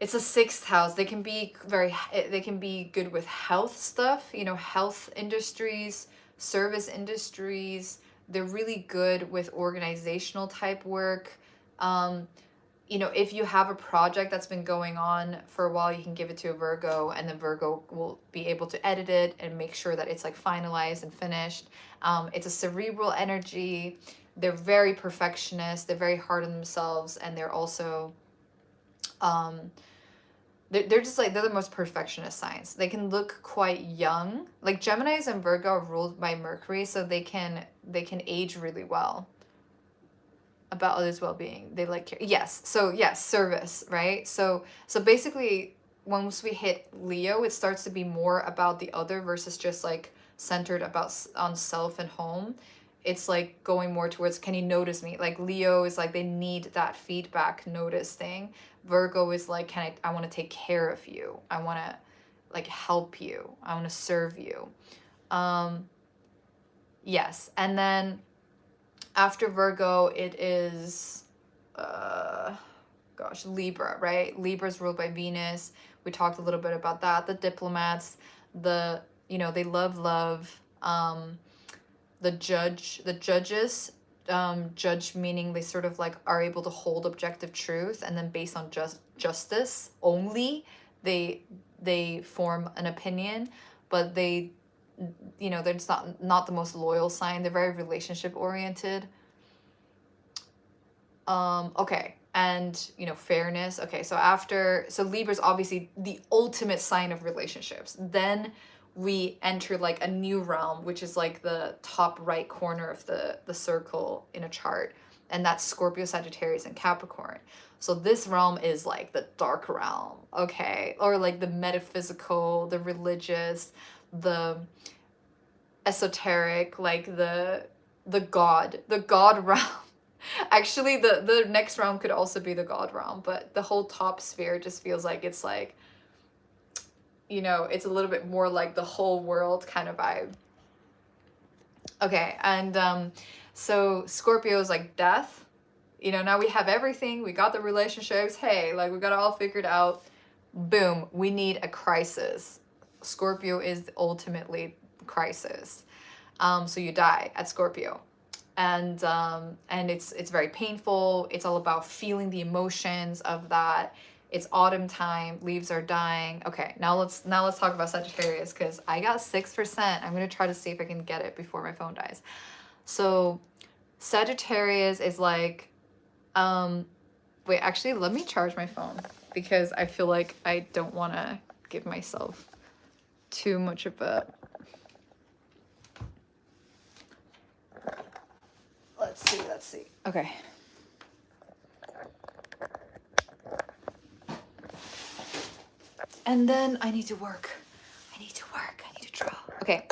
it's a 6th house. They can be good with health stuff, health industries, service industries. They're really good with organizational type work. If you have a project that's been going on for a while, you can give it to a Virgo, and the Virgo will be able to edit it and make sure that it's like finalized and finished. It's a cerebral energy. They're very perfectionist. They're very hard on themselves, and they're also they're just like, they're the most perfectionist signs. They can look quite young. Like Geminis and Virgo are ruled by Mercury, so they can age really well. About others' well-being. They like, yes. So yes, service, right? So basically once we hit Leo, it starts to be more about the other versus just like centered about on self and home. It's like going more towards, can you notice me? Like Leo is like they need that feedback notice thing. Virgo is like, I want to take care of you. I want to like help you. I want to serve you. Yes. And then after Virgo, it is Libra, right? Libra's ruled by Venus. We talked a little bit about that. The diplomats, they love. The judges, judge meaning they sort of like are able to hold objective truth, and then based on justice only, they form an opinion, but they're just not the most loyal sign. They're very relationship oriented. Okay. And fairness. Okay, so Libra's obviously the ultimate sign of relationships. Then we enter like a new realm, which is like the top right corner of the circle in a chart, and that's Scorpio, Sagittarius, and Capricorn. So this realm is like the dark realm, okay, or like the metaphysical, the religious, the esoteric, like the god realm. Actually, the next realm could also be the god realm, but the whole top sphere just feels like it's like, it's a little bit more like the whole world kind of vibe. Okay, and so Scorpio is like death. Now we have everything. We got the relationships. Hey, like we got it all figured out. Boom, we need a crisis. Scorpio is ultimately crisis. So you die at Scorpio. And it's very painful. It's all about feeling the emotions of that. It's autumn time, leaves are dying. Okay, now let's talk about Sagittarius, because I got 6%. I'm gonna try to see if I can get it before my phone dies. So Sagittarius is like, wait, actually let me charge my phone, because I feel like I don't want to give myself too much of a, let's see. Okay. And then I need to work. I need to draw. Okay.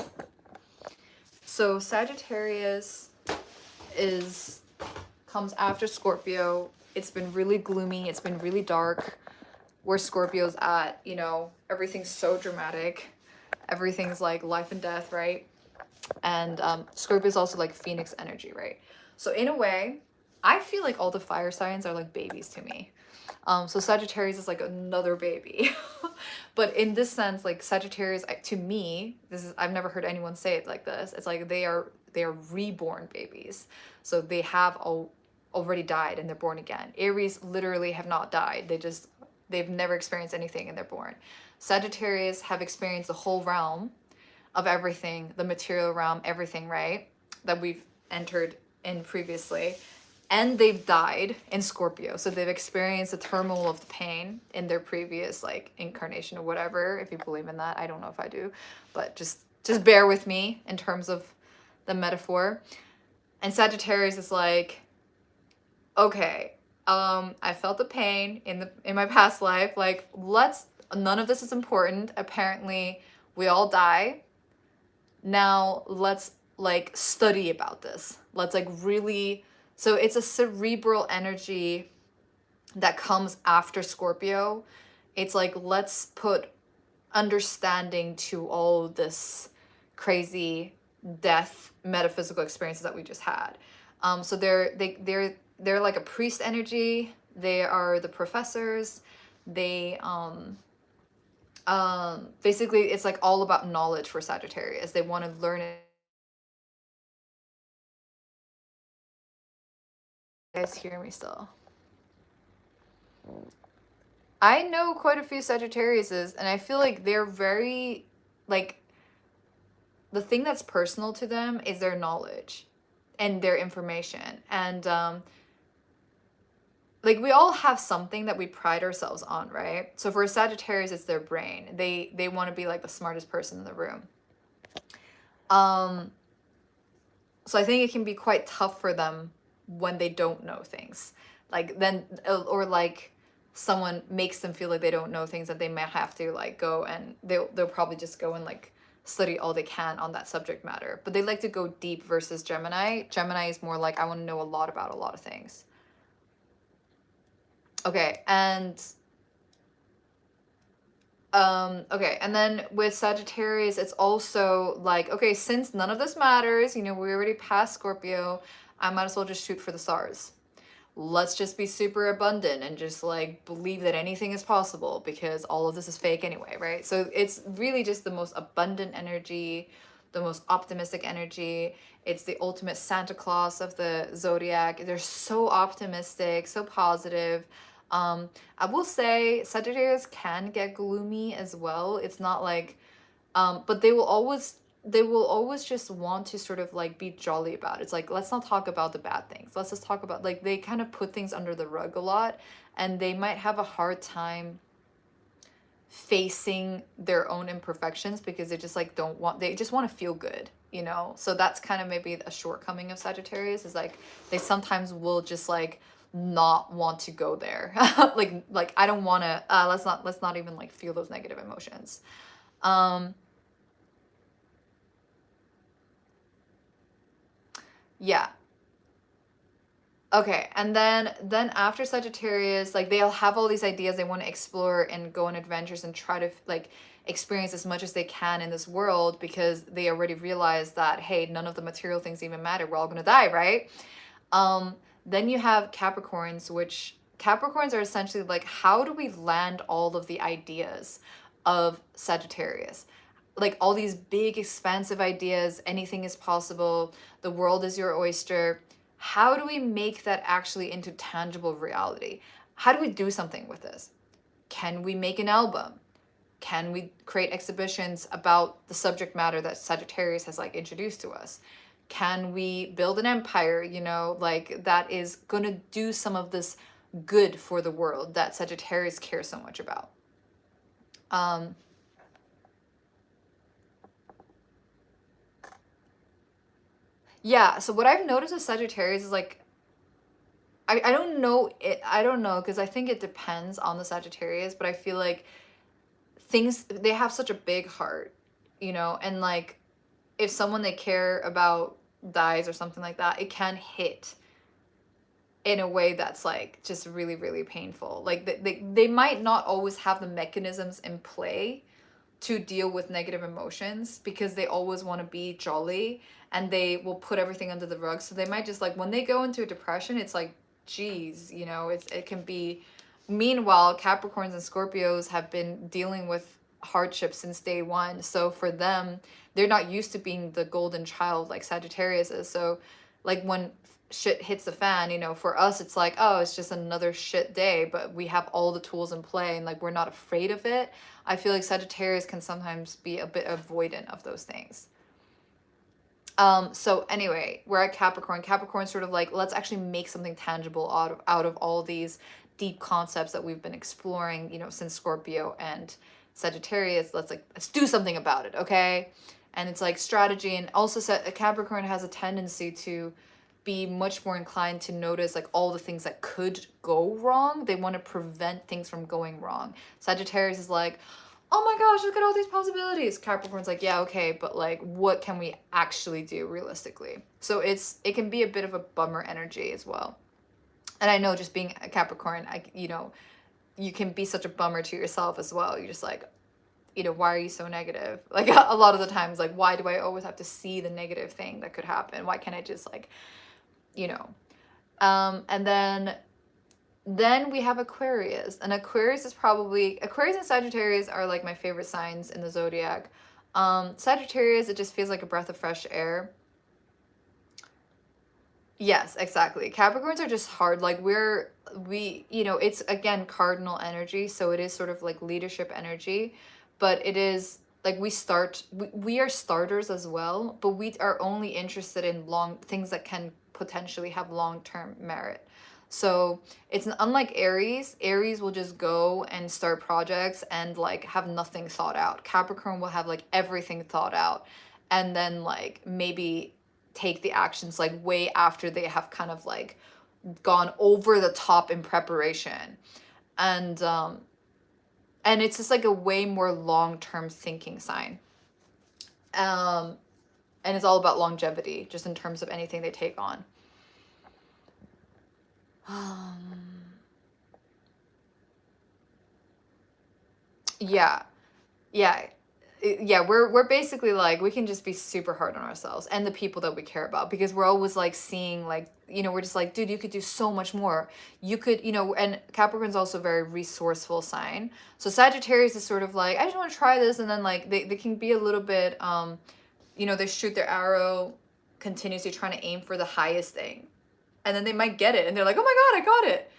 So Sagittarius comes after Scorpio. It's been really gloomy. It's been really dark. Where Scorpio's at, everything's so dramatic. Everything's like life and death, right? And Scorpio's also like Phoenix energy, right? So in a way, I feel like all the fire signs are like babies to me. So Sagittarius is like another baby. But in this sense, like Sagittarius, to me, I've never heard anyone say it like this. It's like they are reborn babies. So they have already died and they're born again. Aries literally have not died. They've never experienced anything and they're born. Sagittarius have experienced the whole realm of everything, the material realm, everything, right? That we've entered in previously. And they've died in Scorpio. So they've experienced the turmoil of the pain in their previous like incarnation or whatever, if you believe in that. I don't know if I do, but just bear with me in terms of the metaphor. And Sagittarius is like, okay, I felt the pain in my past life. Like, none of this is important. Apparently, we all die. Now let's like study about this. Let's like really. So it's a cerebral energy that comes after Scorpio. It's like, let's put understanding to all this crazy death metaphysical experiences that we just had. So they're like a priest energy. They are the professors. They basically it's like all about knowledge for Sagittarius. They want to learn it. You guys hear me still? I know quite a few Sagittariuses, and I feel like they're very, like, the thing that's personal to them is their knowledge and their information. And, like, we all have something that we pride ourselves on, right? So for a Sagittarius, it's their brain. They want to be, like, the smartest person in the room. So I think it can be quite tough for them when they don't know things. Like, then, or like, someone makes them feel like they don't know things, that they might have to like go and they'll probably just go and like study all they can on that subject matter. But they like to go deep versus Gemini. Gemini is more like, I want to know a lot about a lot of things. Okay, and okay, and then with Sagittarius, it's also like, okay, since none of this matters, you know, we already passed Scorpio, I might as well just shoot for the stars. Let's just be super abundant and just like believe that anything is possible because all of this is fake anyway, right? So it's really just the most abundant energy, the most optimistic energy. It's the ultimate Santa Claus of the zodiac. They're so optimistic, so positive. I will say Sagittarius can get gloomy as well. It's not like, but they will always just want to sort of like be jolly about it. It's like, let's not talk about the bad things. Let's just talk about, like, they kind of put things under the rug a lot, and they might have a hard time facing their own imperfections because they just like don't want, they just want to feel good, you know? So that's kind of maybe a shortcoming of Sagittarius, is like they sometimes will just like not want to go there. like I don't want to let's not even like feel those negative emotions. Yeah. Okay, and then after Sagittarius, like they'll have all these ideas they want to explore and go on adventures and try to like experience as much as they can in this world because they already realize that, hey, none of the material things even matter. We're all gonna die, right? Then you have Capricorns, which Capricorns are essentially like, how do we land all of the ideas of Sagittarius? Like all these big, expansive ideas, anything is possible, the world is your oyster. How do we make that actually into tangible reality? How do we do something with this? Can we make an album? Can we create exhibitions about the subject matter that Sagittarius has like introduced to us? Can we build an empire, you know, like that is gonna do some of this good for the world that Sagittarius cares so much about? Yeah, so what I've noticed with Sagittarius is like, I don't know it, I don't know, because I think it depends on the Sagittarius, but I feel like things, they have such a big heart, you know, and like if someone they care about dies or something like that, it can hit in a way that's like just really, really painful. Like they might not always have the mechanisms in play to deal with negative emotions because they always want to be jolly and they will put everything under the rug. So they might just like, when they go into a depression, it's like, geez, you know, it can be. Meanwhile, Capricorns and Scorpios have been dealing with hardship since day one. So for them, they're not used to being the golden child like Sagittarius is. So like when shit hits the fan, you know, for us it's like, oh, it's just another shit day, but we have all the tools in play and like we're not afraid of it. I feel like Sagittarius can sometimes be a bit avoidant of those things. So anyway, we're at Capricorn. Capricorn sort of like, let's actually make something tangible out of all these deep concepts that we've been exploring, you know, since Scorpio and Sagittarius. Let's do something about it, okay? And it's like strategy, and also Capricorn has a tendency to be much more inclined to notice like all the things that could go wrong. They want to prevent things from going wrong. Sagittarius is like, oh my gosh, look at all these possibilities. Capricorn's like, yeah, okay, but like what can we actually do realistically? So it can be a bit of a bummer energy as well. And I know, just being a Capricorn, you know, you can be such a bummer to yourself as well. You're just like, you know, why are you so negative? Like a lot of the times, like, why do I always have to see the negative thing that could happen? Why can't I just like, you know? And then we have Aquarius, and Aquarius is probably, Aquarius and Sagittarius are like my favorite signs in the zodiac. Sagittarius, it just feels like a breath of fresh air. Yes, exactly. Capricorns are just hard. Like you know, it's again cardinal energy, so it is sort of like leadership energy, but it is like we are starters as well, but we are only interested in long things that can potentially have long-term merit. So it's unlike Aries. Aries will just go and start projects and like have nothing thought out. Capricorn will have like everything thought out, and then like maybe take the actions like way after they have kind of like gone over the top in preparation. And and it's just like a way more long-term thinking sign. And it's all about longevity, just in terms of anything they take on. Yeah, yeah, yeah. We're basically like, we can just be super hard on ourselves and the people that we care about, because we're always like seeing, like, you know, we're just like, dude, you could do so much more. You could, you know, and Capricorn's also a very resourceful sign. So Sagittarius is sort of like, I just want to try this, and then like they can be a little bit you know, they shoot their arrow continuously trying to aim for the highest thing. And then they might get it and they're like, oh my God, I got it.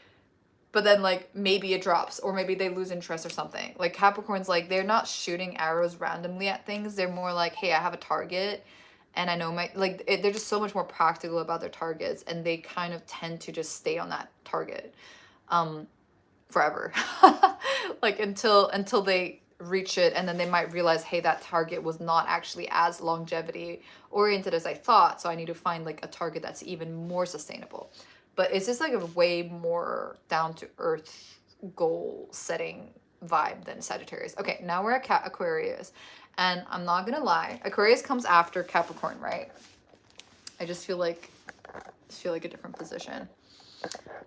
But then like maybe it drops, or maybe they lose interest or something. Like Capricorn's like, they're not shooting arrows randomly at things. They're more like, hey, I have a target and I know my, like they're just so much more practical about their targets, and they kind of tend to just stay on that target forever. Like until they reach it, and then they might realize, hey, that target was not actually as longevity oriented as I thought, so I need to find like a target that's even more sustainable. But it's just like a way more down to earth goal setting vibe than Sagittarius. Okay, now we're at Aquarius, and I'm not gonna lie, Aquarius comes after Capricorn, right? I just feel like a different position.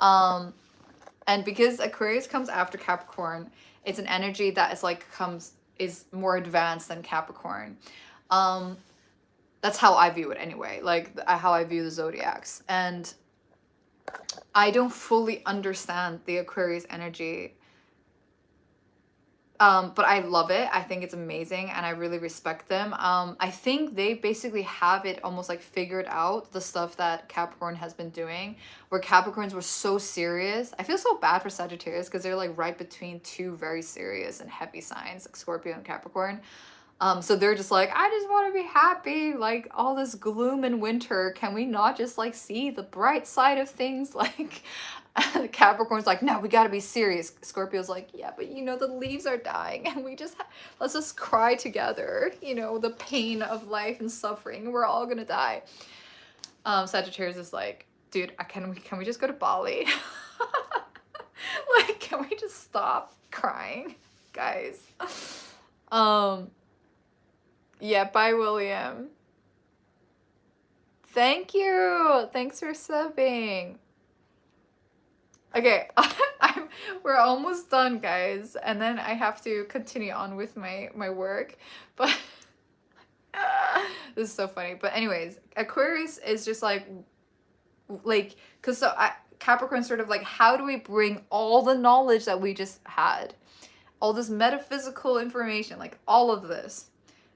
And because Aquarius comes after Capricorn, it's an energy that is like is more advanced than Capricorn. That's how I view it anyway, like how I view the zodiacs. And I don't fully understand the Aquarius energy, but I love it. I think it's amazing, and I really respect them. I think they basically have it almost like figured out, the stuff that Capricorn has been doing, where Capricorns were so serious. I feel so bad for Sagittarius because they're like right between two very serious and heavy signs, like Scorpio and Capricorn. So they're just like, I just want to be happy. Like all this gloom and winter, can we not just like see the bright side of things? Like Capricorn's like, no, we got to be serious. Scorpio's like, yeah, but you know, the leaves are dying and let's just cry together. You know, the pain of life and suffering. We're all going to die. Sagittarius is like, dude, can we just go to Bali? Like, can we just stop crying, guys? Yeah, bye, William. Thank you. Thanks for subbing. Okay, we're almost done, guys, and then I have to continue on with my work. But this is so funny. But anyways, Aquarius is just like because Capricorn sort of like, how do we bring all the knowledge that we just had, all this metaphysical information, like all of this,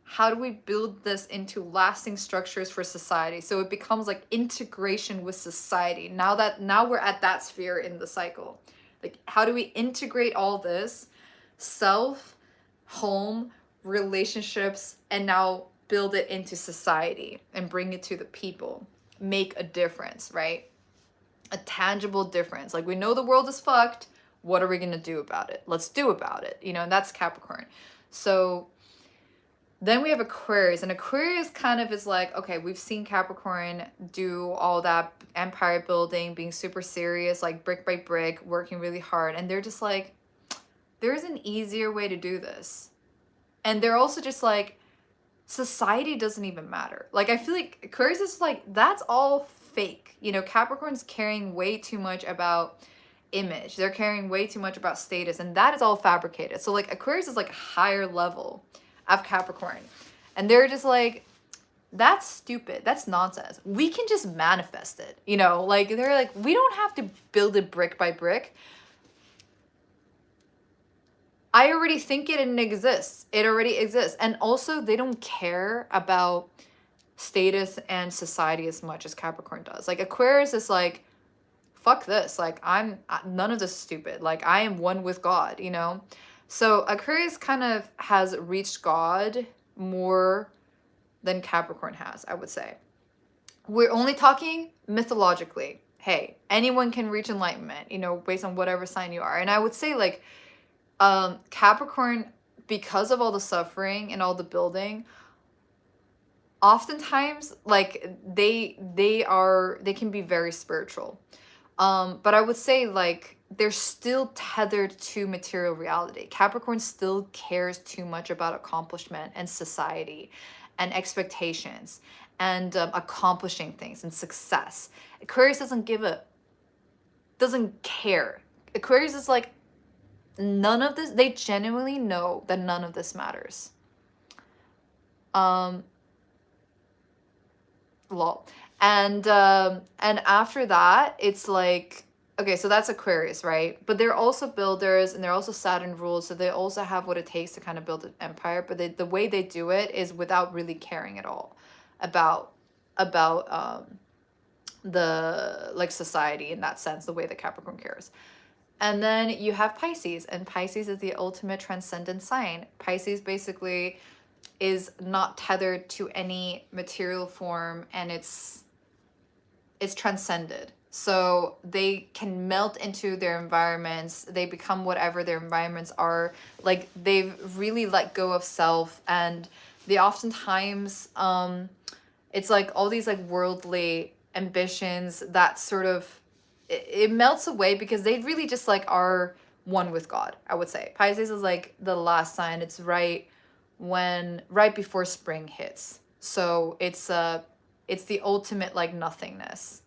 how do we build this into lasting structures for society, so it becomes like integration with society? Now we're at that sphere in the cycle. Like, how do we integrate all this self, home, relationships, and now build it into society and bring it to the people, make a difference, right? A tangible difference. Like, we know the world is fucked. What are we gonna do about it? Let's do about it, you know. And that's Capricorn. So then we have Aquarius, and Aquarius kind of is like, okay, we've seen Capricorn do all that empire building, being super serious, like brick by brick, working really hard. And they're just like, there's an easier way to do this. And they're also just like, society doesn't even matter. Like, I feel like Aquarius is like, that's all fake. You know, Capricorn's caring way too much about image. They're caring way too much about status, and that is all fabricated. So like Aquarius is like a higher level of Capricorn, and they're just like, that's stupid, that's nonsense, we can just manifest it, you know. Like, they're like, we don't have to build it brick by brick. I already think it, and it already exists. And also, they don't care about status and society as much as Capricorn does. Like, Aquarius is like, fuck this, like, none of this is stupid, like, I am one with God, you know. So Aquarius kind of has reached God more than Capricorn has, I would say. We're only talking mythologically. Hey, anyone can reach enlightenment, you know, based on whatever sign you are. And I would say, like, Capricorn, because of all the suffering and all the building, oftentimes, like, they can be very spiritual. But I would say like they're still tethered to material reality. Capricorn still cares too much about accomplishment and society and expectations and accomplishing things and success. Aquarius doesn't care. Aquarius is like, none of this, they genuinely know that none of this matters. Lol. And after that, it's like, okay, so that's Aquarius, right? But they're also builders and they're also Saturn ruled, so they also have what it takes to kind of build an empire. But the way they do it is without really caring at all about the like society in that sense, the way that Capricorn cares. And then you have Pisces, and Pisces is the ultimate transcendent sign. Pisces basically is not tethered to any material form, and it's transcended. So they can melt into their environments. They become whatever their environments are. Like they've really let go of self, and they oftentimes it's like all these like worldly ambitions that sort of it melts away because they really just like are one with God, I would say. Pisces is like the last sign. It's right before spring hits. So it's the ultimate like nothingness.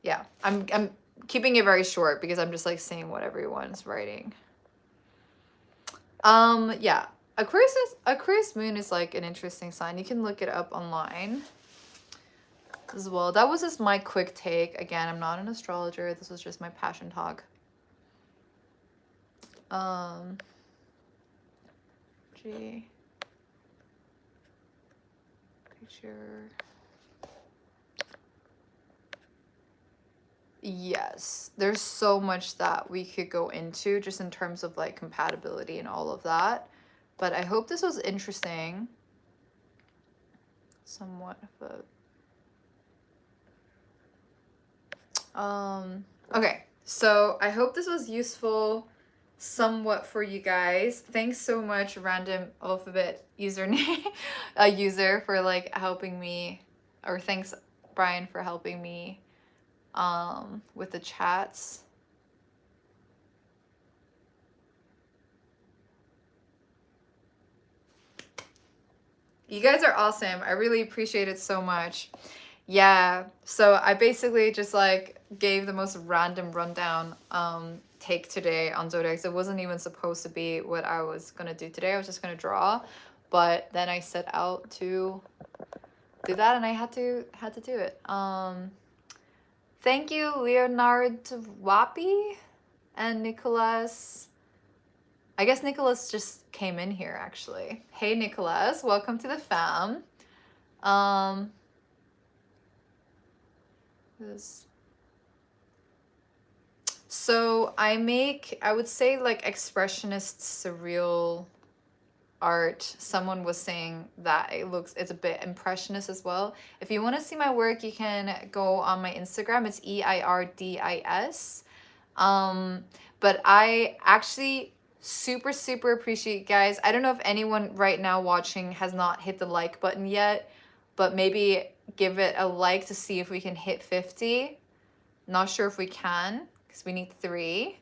Yeah, I'm keeping it very short because I'm just like seeing what everyone's writing. Yeah, Aquarius moon is like an interesting sign. You can look it up online as well. That was just my quick take. Again, I'm not an astrologer. This was just my passion talk. Picture. Yes, there's so much that we could go into just in terms of like compatibility and all of that. But I hope this was interesting. Somewhat of a okay, so I hope this was useful somewhat for you guys. Thanks so much, random alphabet username user, for like helping me, or thanks Brian for helping me with the chats. You guys are awesome. I really appreciate it so much. Yeah, so I basically just like gave the most random rundown take today on zodiacs. It wasn't even supposed to be what I was gonna do today. I was just gonna draw, but then I set out to do that and I had to do it. Thank you, Leonard Wapi and Nicholas. I guess Nicholas just came in here actually. Hey Nicholas, welcome to the fam. So I would say like expressionist surreal art. Someone was saying that it's a bit impressionist as well. If you want to see my work, you can go on my Instagram. It's EIRDIS. But I actually super appreciate you guys. I don't know if anyone right now watching has not hit the like button yet, but maybe give it a like to see if we can hit 50. Not sure if we can because we need 3.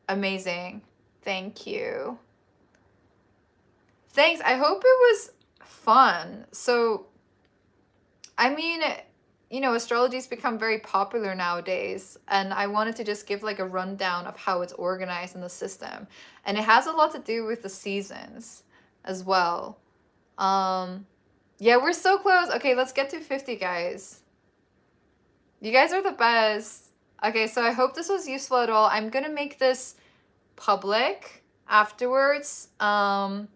Amazing. Thank you. Thanks. I hope it was fun. So, I mean, you know, astrology's become very popular nowadays, and I wanted to just give like a rundown of how it's organized in the system. And it has a lot to do with the seasons as well. Yeah, we're so close. Okay, let's get to 50, guys. You guys are the best. Okay, so I hope this was useful at all. I'm gonna make this public afterwards. I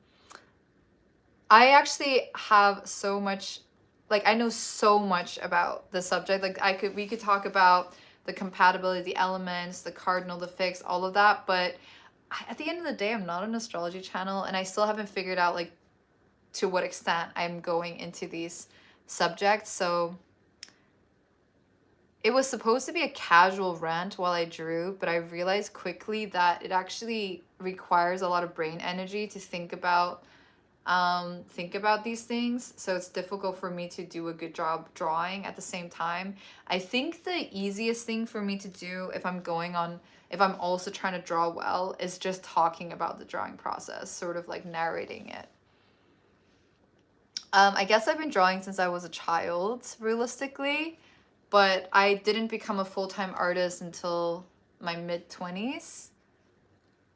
actually have so much, like I know so much about the subject. Like we could talk about the compatibility, the elements, the cardinal, the fixed, all of that. But at the end of the day, I'm not an astrology channel, and I still haven't figured out like to what extent I'm going into these subjects. So it was supposed to be a casual rant while I drew, but I realized quickly that it actually requires a lot of brain energy to think about think about these things, so it's difficult for me to do a good job drawing at the same time. I think the easiest thing for me to do if I'm also trying to draw well is just talking about the drawing process, sort of like narrating it. I guess I've been drawing since I was a child, realistically, but I didn't become a full-time artist until my mid-20s.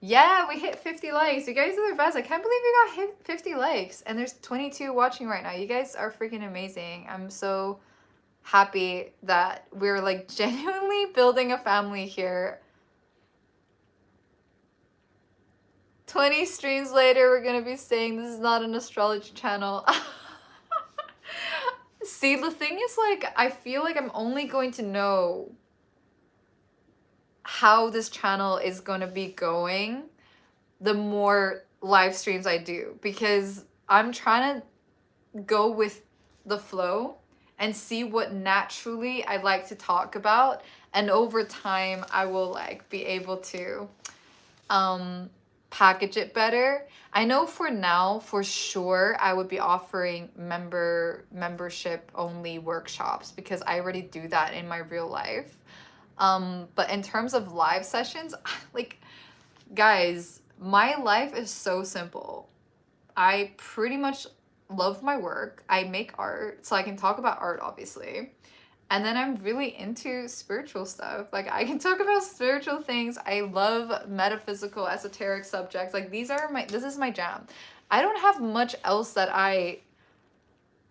Yeah, we hit 50 likes. You guys are the best. I can't believe we got hit 50 likes. And there's 22 watching right now. You guys are freaking amazing. I'm so happy that we're like genuinely building a family here. 20 streams later, we're going to be saying this is not an astrology channel. See, the thing is, like, I feel like I'm only going to know how this channel is going to be going the more live streams I do, because I'm trying to go with the flow and see what naturally I like to talk about, and over time I will like be able to package it better. I know for now, for sure, I would be offering membership only workshops, because I already do that in my real life. But in terms of live sessions, like, guys, my life is so simple. I pretty much love my work. I make art, so I can talk about art, obviously. And then I'm really into spiritual stuff. Like, I can talk about spiritual things. I love metaphysical, esoteric subjects. Like, this is my jam. I don't have much else that I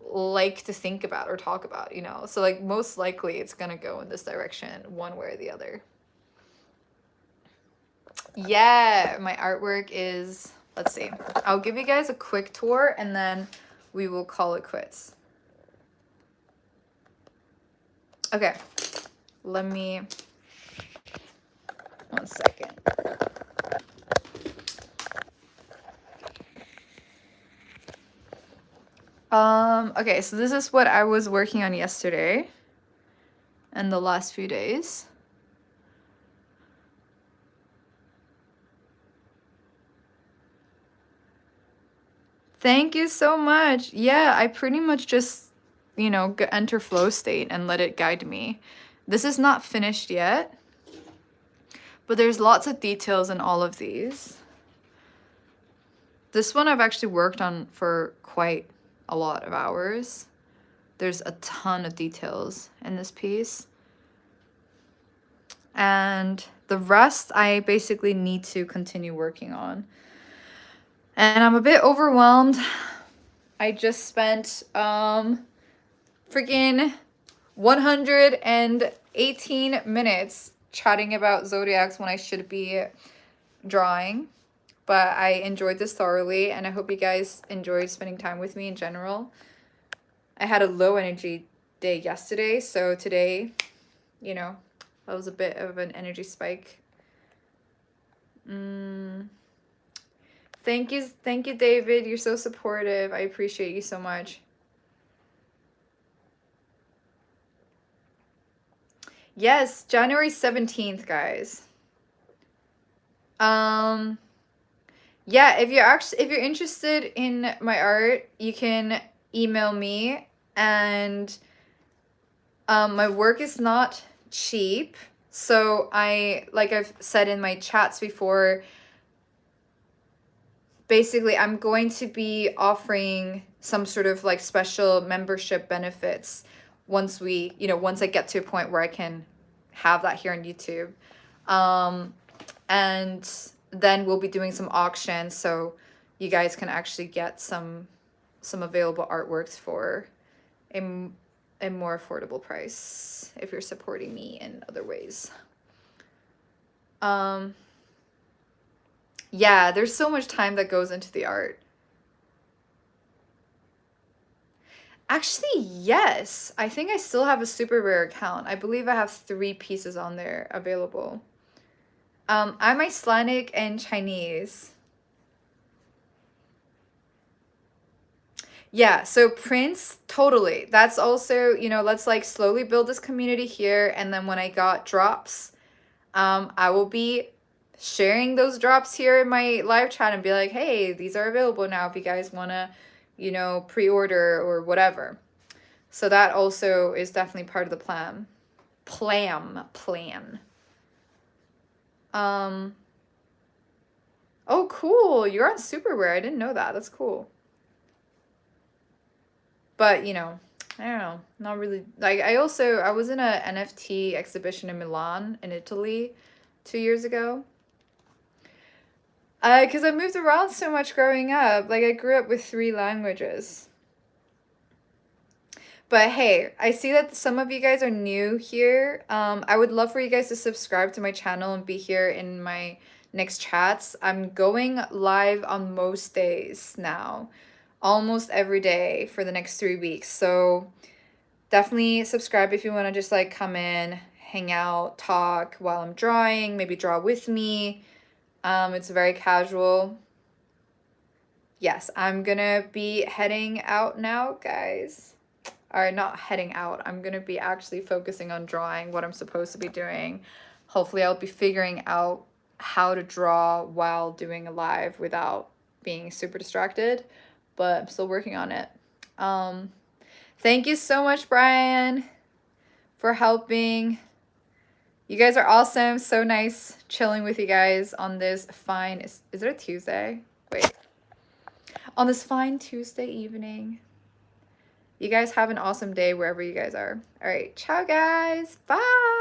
like to think about or talk about, you know? So, like, most likely it's gonna go in this direction, one way or the other. Yeah, my artwork is, let's see. I'll give you guys a quick tour and then we will call it quits. Okay, let me, one second. Okay, so this is what I was working on yesterday and the last few days. Thank you so much. Yeah, I pretty much just, you know, enter flow state and let it guide me. This is not finished yet, but there's lots of details in all of these. This one I've actually worked on for quite a lot of hours. There's a ton of details in this piece. And the rest I basically need to continue working on. And I'm a bit overwhelmed. I just spent freaking 118 minutes chatting about zodiacs when I should be drawing. But I enjoyed this thoroughly, and I hope you guys enjoyed spending time with me in general. I had a low energy day yesterday, so today, you know, that was a bit of an energy spike. Thank you, David. You're so supportive. I appreciate you so much. Yes, January 17th, guys. Yeah, if you're interested in my art, you can email me, and my work is not cheap. So like I've said in my chats before, basically I'm going to be offering some sort of like special membership benefits once I get to a point where I can have that here on YouTube. And then we'll be doing some auctions, so you guys can actually get some available artworks for a more affordable price if you're supporting me in other ways. Yeah, there's so much time that goes into the art. Actually, yes. I think I still have a super rare account. I believe I have 3 pieces on there available. I'm Icelandic and Chinese. Yeah, so Prince, totally. That's also, you know, let's like slowly build this community here, and then when I got drops, I will be sharing those drops here in my live chat and be like, hey, these are available now if you guys want to, you know, pre-order or whatever. So that also is definitely part of the plan. Oh, cool. You're on Super Rare. I didn't know that. That's cool. But, you know, I don't know. Not really. Like, I was in a NFT exhibition in Milan, in Italy, 2 years ago. Because I moved around so much growing up. Like, I grew up with 3 languages. But hey, I see that some of you guys are new here. I would love for you guys to subscribe to my channel and be here in my next chats. I'm going live on most days now, almost every day for the next 3 weeks. So definitely subscribe if you want to just like come in, hang out, talk while I'm drawing, maybe draw with me. It's very casual. Yes, I'm gonna be heading out now, guys. Or not heading out. I'm gonna be actually focusing on drawing what I'm supposed to be doing. Hopefully I'll be figuring out how to draw while doing a live without being super distracted, but I'm still working on it. Thank you so much, Brian, for helping. You guys are awesome. So nice chilling with you guys on this fine, is it a Tuesday? Wait. On this fine Tuesday evening. You guys have an awesome day wherever you guys are. All right. Ciao, guys. Bye.